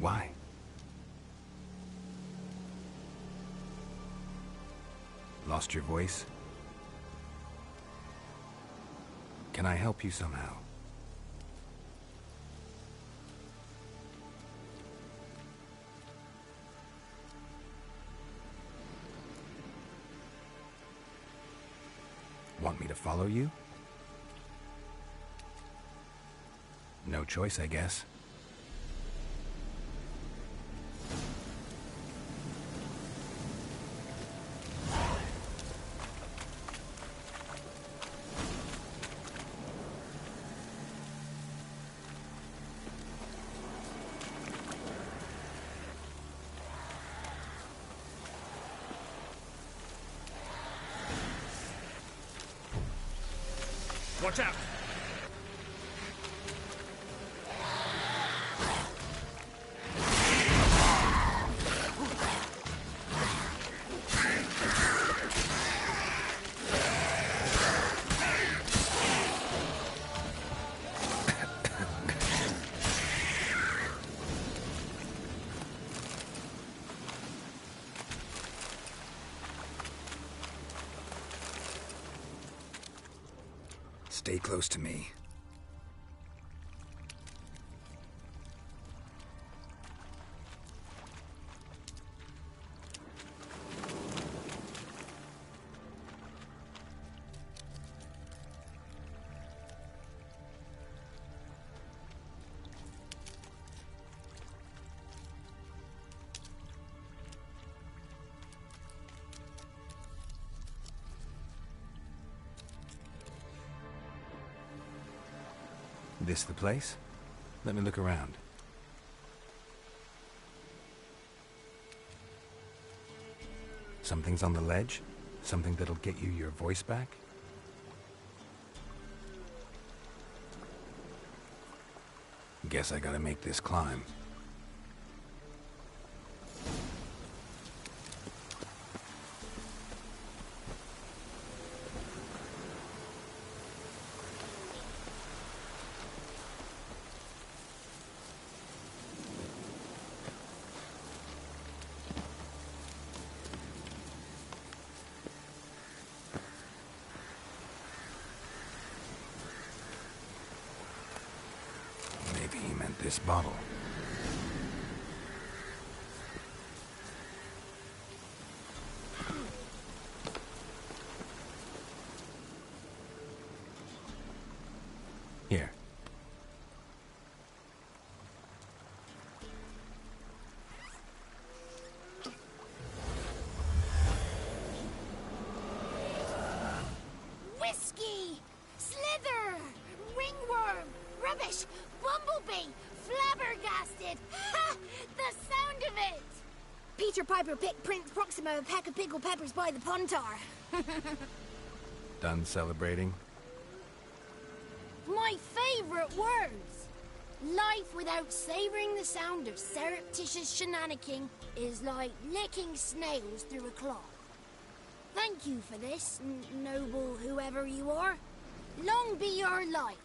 Why? Lost your voice? Can I help you somehow? Want me to follow you? No choice, I guess. Watch out! Stay close to me. This the place? Let me look around. Something's on the ledge? Something that'll get you your voice back? Guess I gotta make this climb. This bottle. Here. Whiskey! Slither! Ringworm! Rubbish! Bumblebee! Flabbergasted! Ha! The sound of it! Peter Piper picked Prince Proximo a pack of pickled peppers by the Pontar. Done celebrating? My favourite words! Life without savouring the sound of surreptitious shenanigans is like licking snails through a cloth. Thank you for this, noble whoever you are. Long be your life.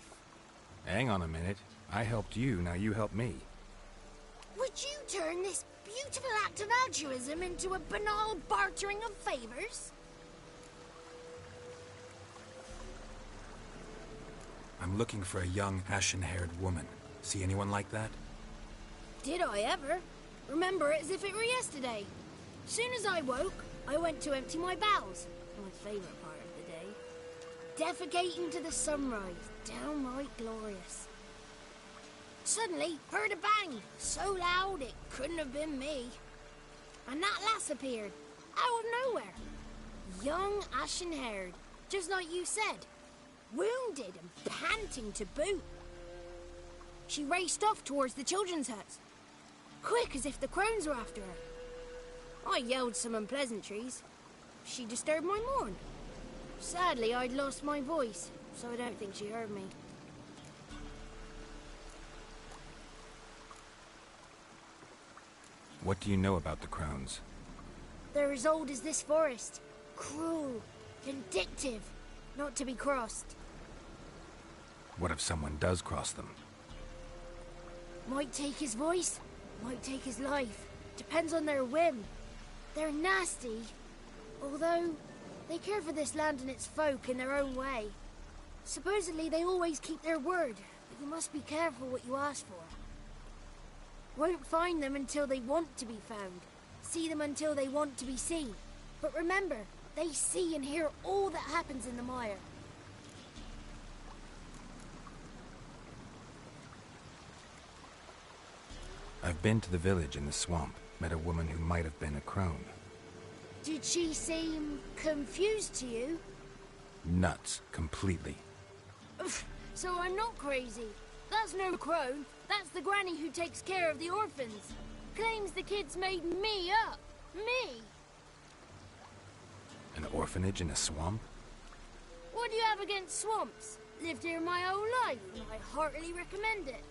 Hang on a minute. I helped you, now you help me. Would you turn this beautiful act of altruism into a banal bartering of favours? I'm looking for a young, ashen-haired woman. See anyone like that? Did I ever? Remember it as if it were yesterday. Soon as I woke, I went to empty my bowels. My favourite part of the day. Defecating to the sunrise. Downright glorious. Suddenly, heard a bang, so loud it couldn't have been me. And that lass appeared, out of nowhere. Young, ashen-haired, just like you said. Wounded and panting to boot. She raced off towards the children's huts, quick as if the crones were after her. I yelled some unpleasantries. She disturbed my morn. Sadly, I'd lost my voice, so I don't think she heard me. What do you know about the crones? They're as old as this forest. Cruel, vindictive, not to be crossed. What if someone does cross them? Might take his voice, might take his life. Depends on their whim. They're nasty, although they care for this land and its folk in their own way. Supposedly they always keep their word, but you must be careful what you ask for. Won't find them until they want to be found. See them until they want to be seen. But remember, they see and hear all that happens in the mire. I've been to the village in the swamp, met a woman who might have been a crone. Did she seem confused to you? Nuts, completely. So I'm not crazy. That's no crone. That's the granny who takes care of the orphans. Claims the kids made me up. Me! An orphanage in a swamp? What do you have against swamps? Lived here my whole life, and I heartily recommend it.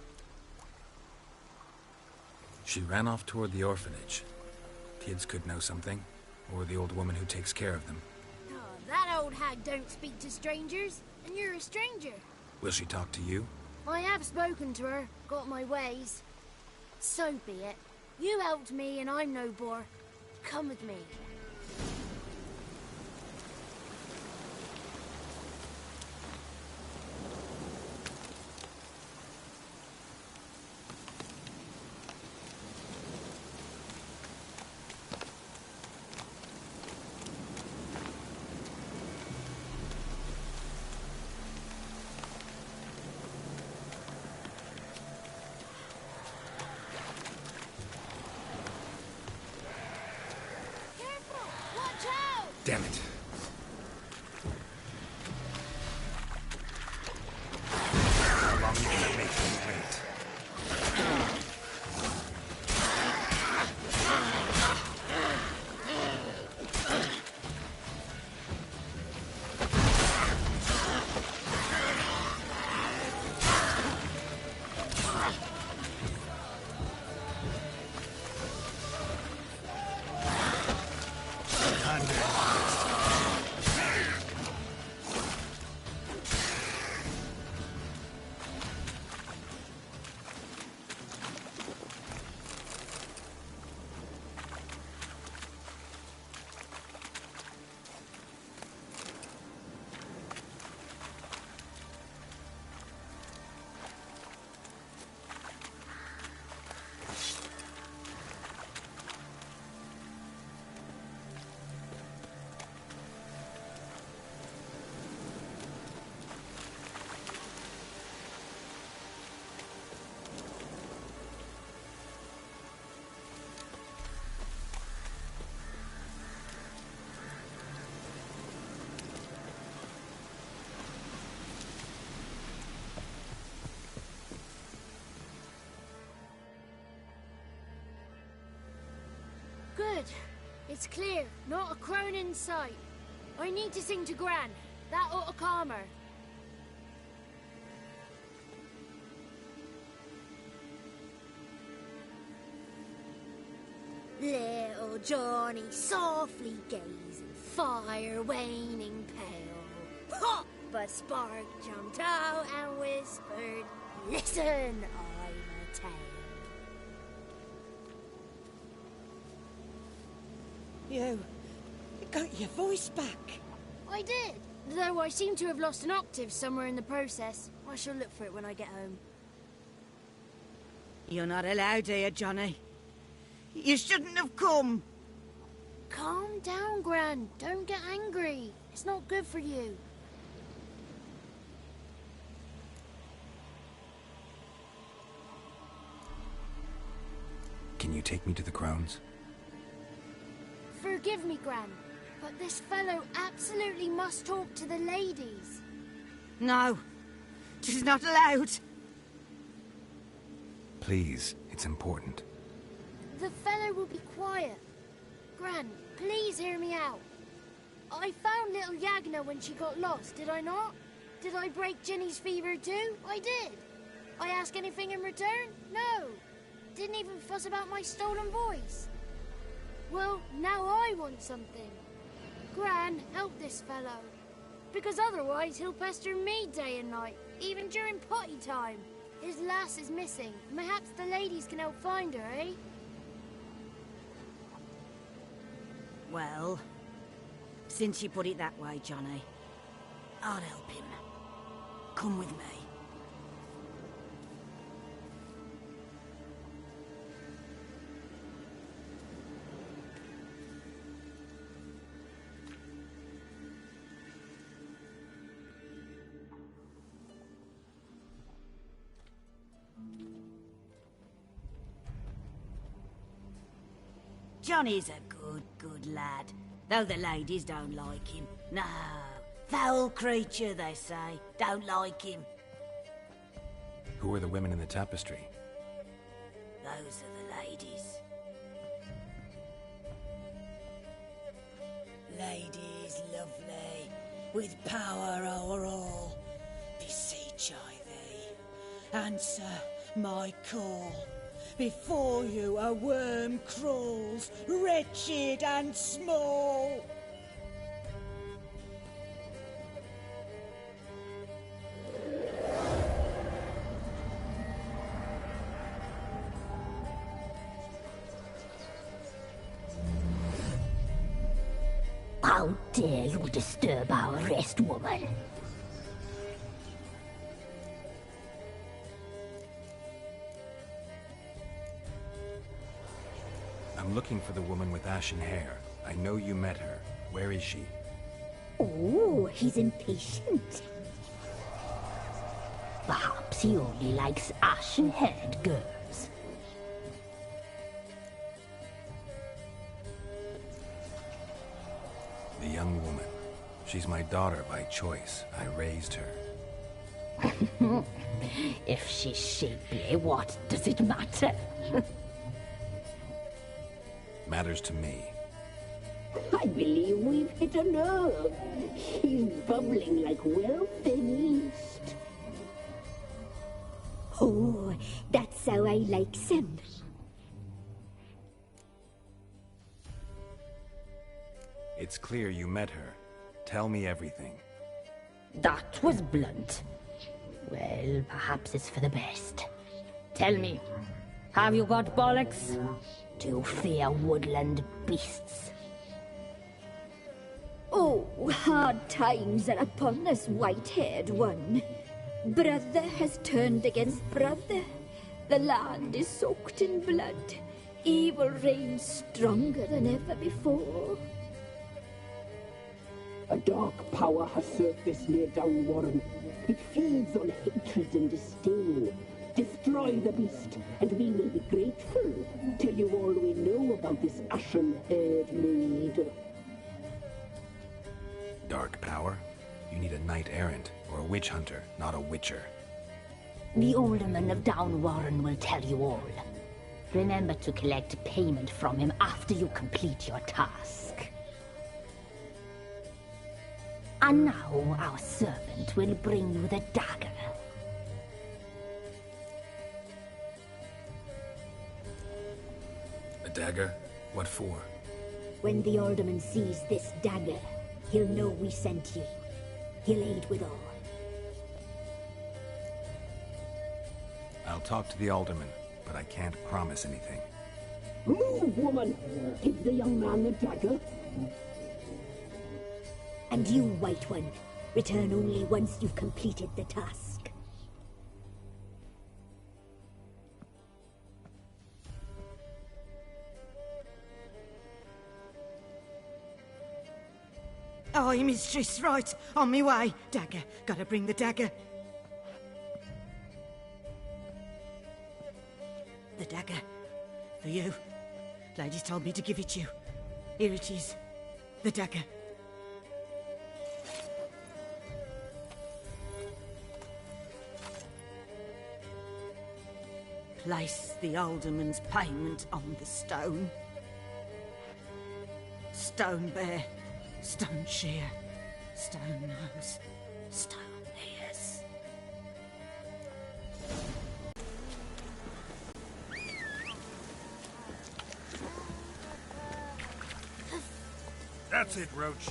She ran off toward the orphanage. Kids could know something, or the old woman who takes care of them. Oh, that old hag don't speak to strangers, and you're a stranger. Will she talk to you? I have spoken to her, got my ways. So be it. You helped me, and I'm no bore. Come with me. Damn it. How long are you gonna make me wait? Good. It's clear. Not a crone in sight. I need to sing to Gran. That ought to calm her. Little Johnny softly gazing, fire waning pale. Ha! But Spark jumped out and whispered, "Listen, I'm a tale." You got your voice back. I did, though I seem to have lost an octave somewhere in the process. I shall look for it when I get home. You're not allowed here, Johnny. You shouldn't have come. Calm down, Gran. Don't get angry. It's not good for you. Can you take me to the Crones? Forgive me, Gran, but this fellow absolutely must talk to the ladies. No, she's not allowed. Please, it's important. The fellow will be quiet. Gran, please hear me out. I found little Yagna when she got lost, did I not? Did I break Ginny's fever too? I did. I ask anything in return? No. Didn't even fuss about my stolen voice. Well, now I want something. Gran, help this fellow. Because otherwise he'll pester me day and night, even during potty time. His lass is missing. Perhaps the ladies can help find her, eh? Well, since you put it that way, Johnny, I'll help him. Come with me. Johnny's a good lad, though the ladies don't like him. No, foul creature, they say. Don't like him. Who are the women in the tapestry? Those are the ladies. Ladies lovely, with power o'er all, beside Answer my call. Before you a worm crawls, wretched and small. How dare you disturb our rest, woman? I'm looking for the woman with ashen hair. I know you met her. Where is she? Oh, he's impatient. Perhaps he only likes ashen-haired girls. The young woman. She's my daughter by choice. I raised her. If she's shapely, what does it matter? Matters to me. I believe we've hit a nerve. He's bubbling like well-fed yeast. Oh, that's how I like him. It's clear you met her. Tell me everything. That was blunt. Well, perhaps it's for the best. Tell me, have you got bollocks? Do you fear woodland beasts? Oh, hard times are upon us, white-haired one. Brother has turned against brother. The land is soaked in blood. Evil reigns stronger than ever before. A dark power has surfaced near Downwarren. It feeds on hatred and disdain. Destroy the beast, and we will be grateful. Tell you all we know about this ashen-haired maid. Dark power? You need a knight-errant, or a witch hunter, not a witcher. The alderman of Downwarren will tell you all. Remember to collect payment from him after you complete your task. And now our servant will bring you the dagger. A dagger? What for? When the alderman sees this dagger, he'll know we sent you. He'll aid with all. I'll talk to the alderman, but I can't promise anything. Move, woman! Give the young man the dagger. And you, White One, return only once you've completed the task. Aye, mistress, right. On me way. Dagger. Gotta bring the dagger. The dagger. For you. Ladies told me to give it you. Here it is. The dagger. Place the alderman's payment on the stone. Stone bear. Stone shear, stone nose, stone ears. That's it, Roach.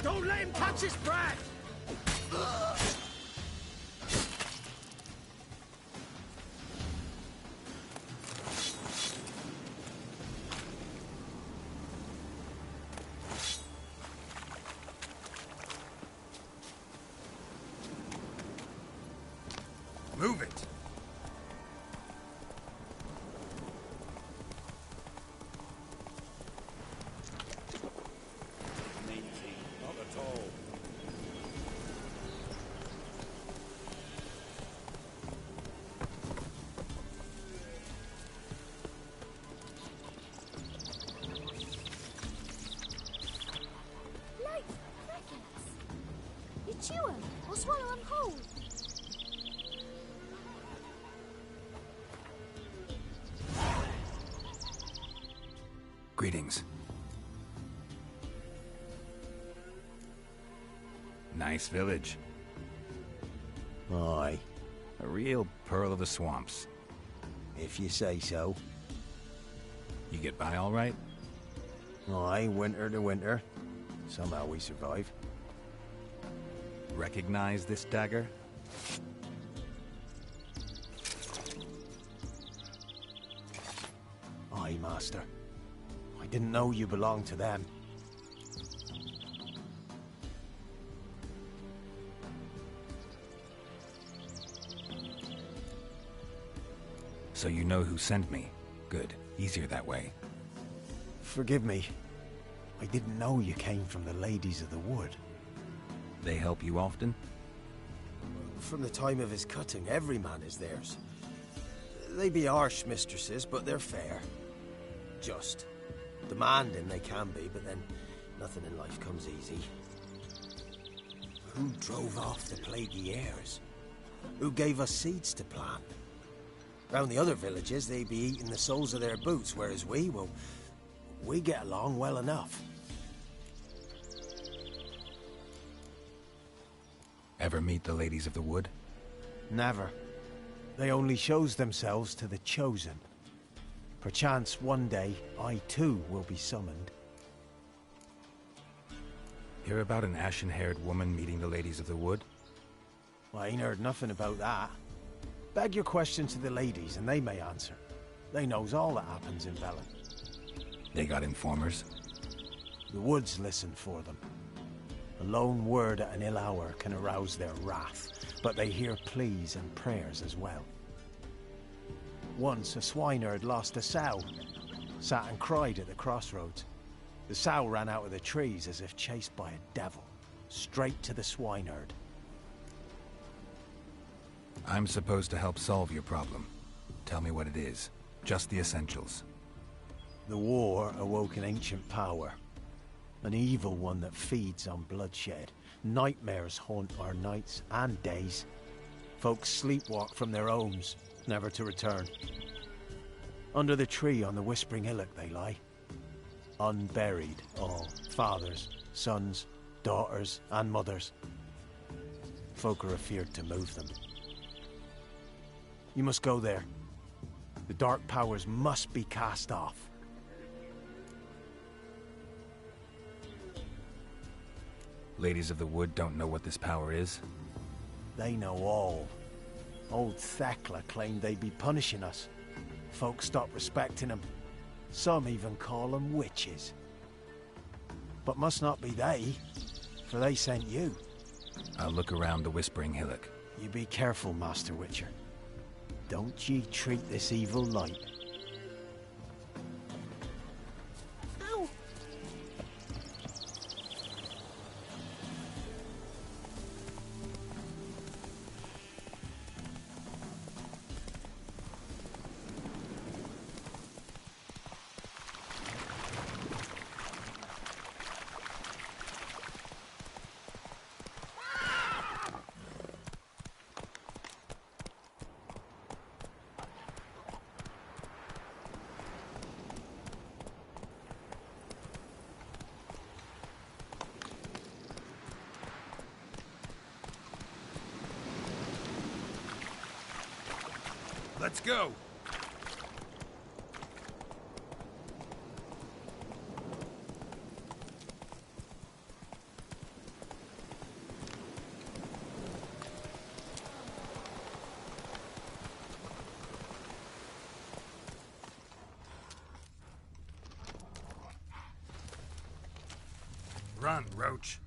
Don't let him touch his breath! Move it. Greetings. Nice village. Aye. A real pearl of the swamps. If you say so. You get by all right? Aye, winter to winter. Somehow we survive. Recognize this dagger? Aye, Master. I didn't know you belonged to them. So you know who sent me. Good. Easier that way. Forgive me. I didn't know you came from the Ladies of the Wood. They help you often? From the time of his cutting, every man is theirs. They be harsh mistresses, but they're fair. Just. Demanding they can be, but then nothing in life comes easy. Who drove off the plaguey heirs? Who gave us seeds to plant? Round the other villages, they be eating the soles of their boots, whereas we get along well enough. Ever meet the Ladies of the Wood? Never. They only shows themselves to the chosen. Perchance one day, I too will be summoned. Hear about an ashen-haired woman meeting the Ladies of the Wood? I ain't heard nothing about that. Beg your question to the ladies, and they may answer. They knows all that happens in Velen. They got informers? The woods listen for them. A lone word at an ill hour can arouse their wrath, but they hear pleas and prayers as well. Once a swineherd lost a sow, sat and cried at the crossroads. The sow ran out of the trees as if chased by a devil, straight to the swineherd. I'm supposed to help solve your problem. Tell me what it is. Just the essentials. The war awoke an ancient power. An evil one that feeds on bloodshed. Nightmares haunt our nights and days. Folks sleepwalk from their homes, never to return. Under the tree on the Whispering Hillock they lie. Unburied all. Fathers, sons, daughters and mothers. Folk are afeard to move them. You must go there. The dark powers must be cast off. Ladies of the Wood don't know what this power is? They know all. Old Thekla claimed they'd be punishing us. Folks stopped respecting them. Some even call them witches. But must not be they, for they sent you. I'll look around the Whispering Hillock. You be careful, Master Witcher. Don't ye treat this evil light. Ow! Let's go! Run, Roach.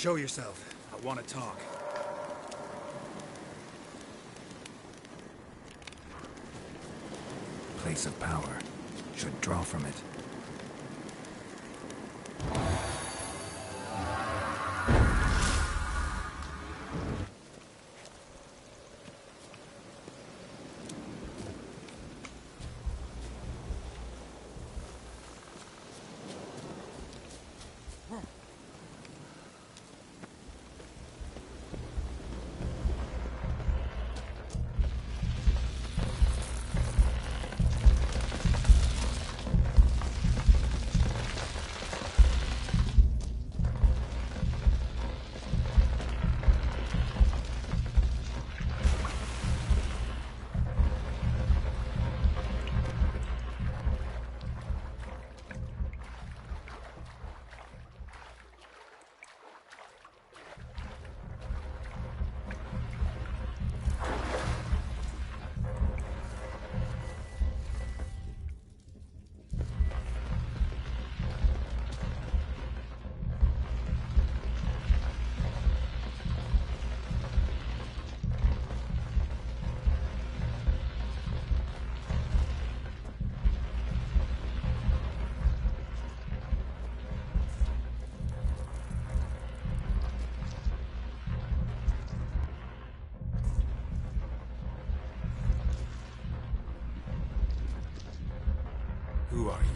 Show yourself. I want to talk. Place of power. Should draw from it. Who are you?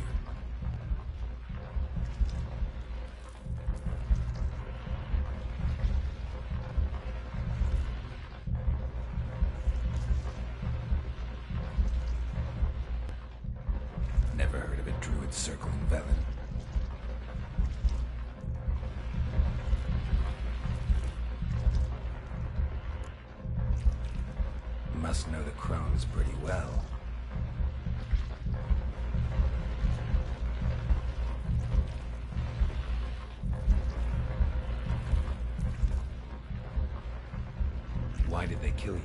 Never heard of a druid circling Velen. Must know the crones pretty well. Why did they kill you?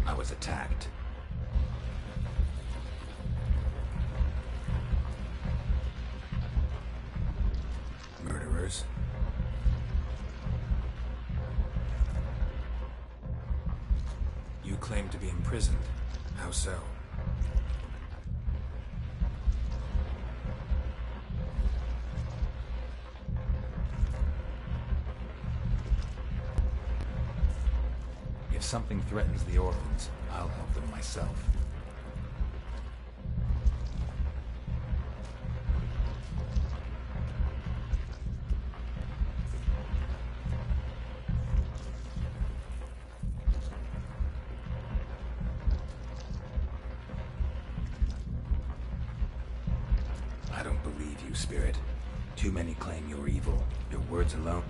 I was attacked. Murderers? You claim to be imprisoned. How so? If something threatens the orphans, I'll help them myself. I don't believe you, Spirit. Too many claim you're evil. Your words alone...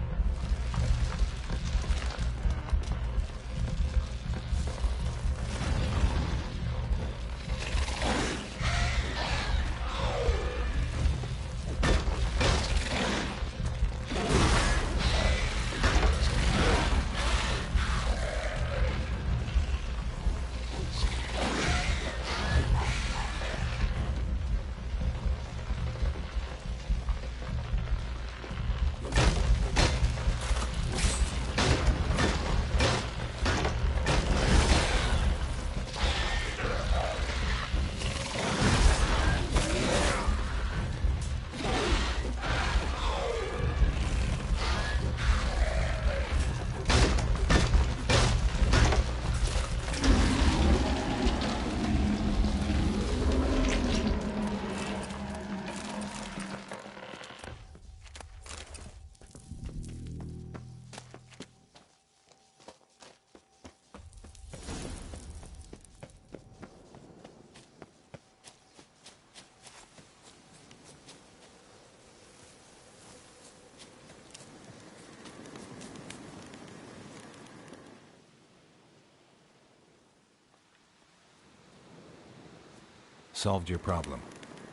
Solved your problem.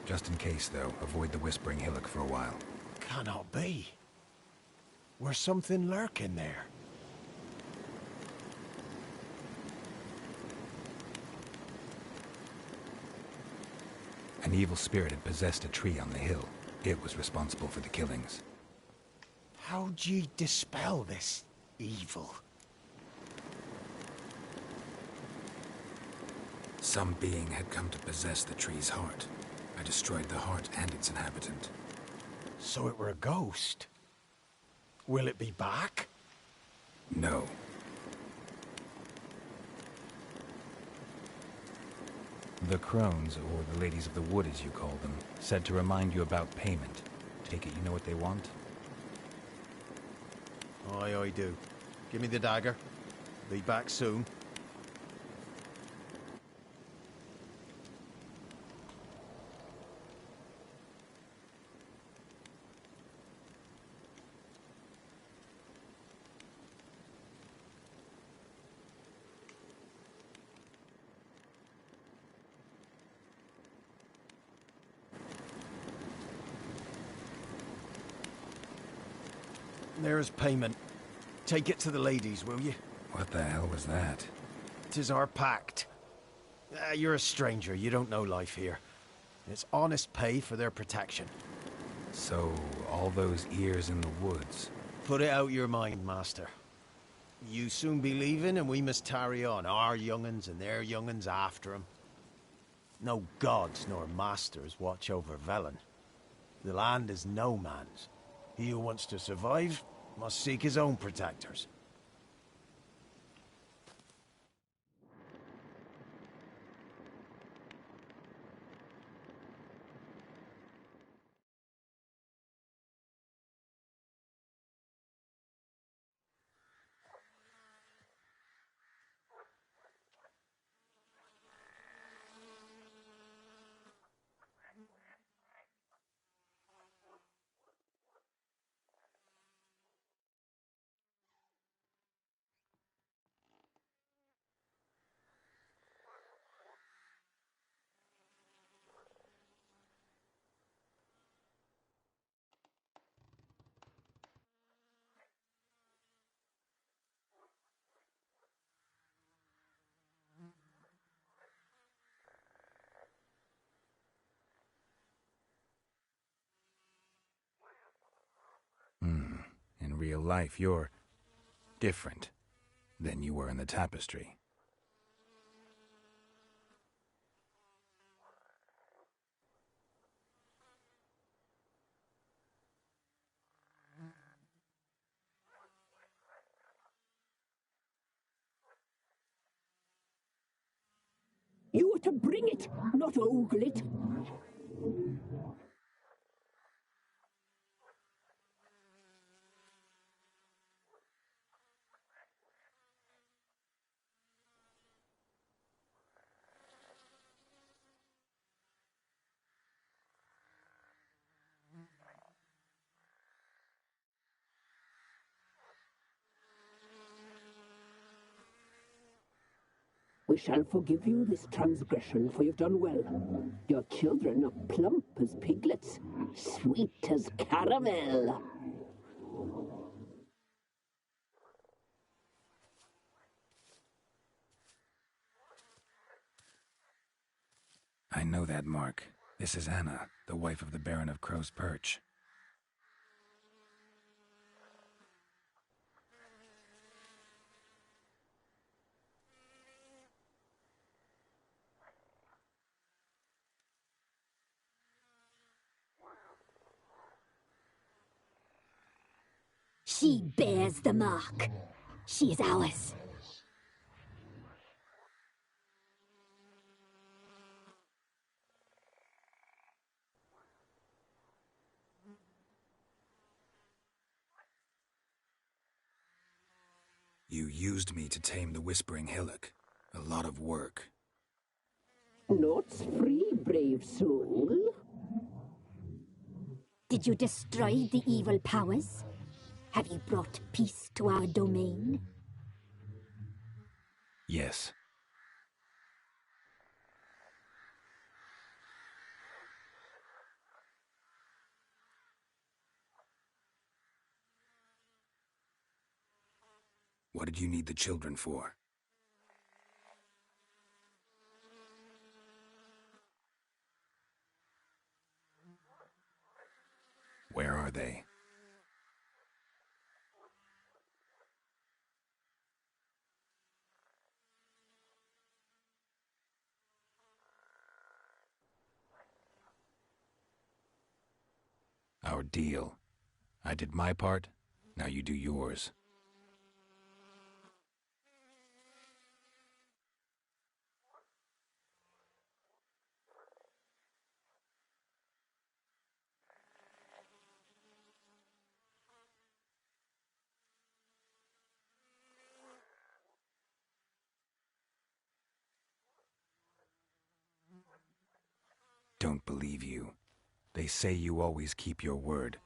Just in case, though, avoid the Whispering Hillock for a while. Cannot be. Where's something lurking there? An evil spirit had possessed a tree on the hill. It was responsible for the killings. How'd ye dispel this evil? Some being had come to possess the tree's heart. I destroyed the heart and its inhabitant. So it were a ghost? Will it be back? No. The crones, or the ladies of the wood as you call them, said to remind you about payment. Take it you know what they want? Aye, I do. Give me the dagger. Be back soon. There's payment. Take it to the ladies, will you? What the hell was that? 'Tis our pact. You're a stranger, you don't know life here. It's honest pay for their protection. So, all those ears in the woods. Put it out your mind, master. You soon be leaving and we must tarry on, our young'uns and their young'uns after 'em. No gods nor masters watch over Velen. The land is no man's. He who wants to survive must seek his own protectors. In real life, you're different than you were in the tapestry. You are to bring it, not ogle it. We shall forgive you this transgression, for you've done well. Your children are plump as piglets, sweet as caramel. I know that mark. This is Anna, the wife of the Baron of Crow's Perch. She bears the mark. She is ours. You used me to tame the Whispering Hillock. A lot of work. Naught's free, brave soul. Did you destroy the evil powers? Have you brought peace to our domain? Yes. What did you need the children for? are they? Our deal. I did my part, now you do yours. Don't believe you. They say you always keep your word.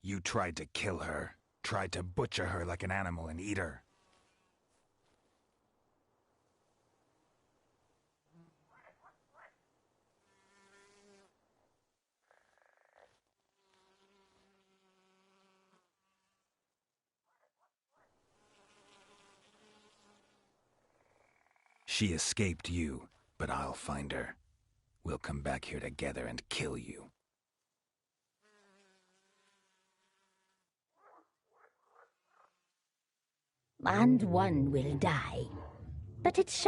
You tried to kill her. Tried to butcher her like an animal and eat her. She escaped you, but I'll find her. We'll come back here together and kill you. And one will die. But it's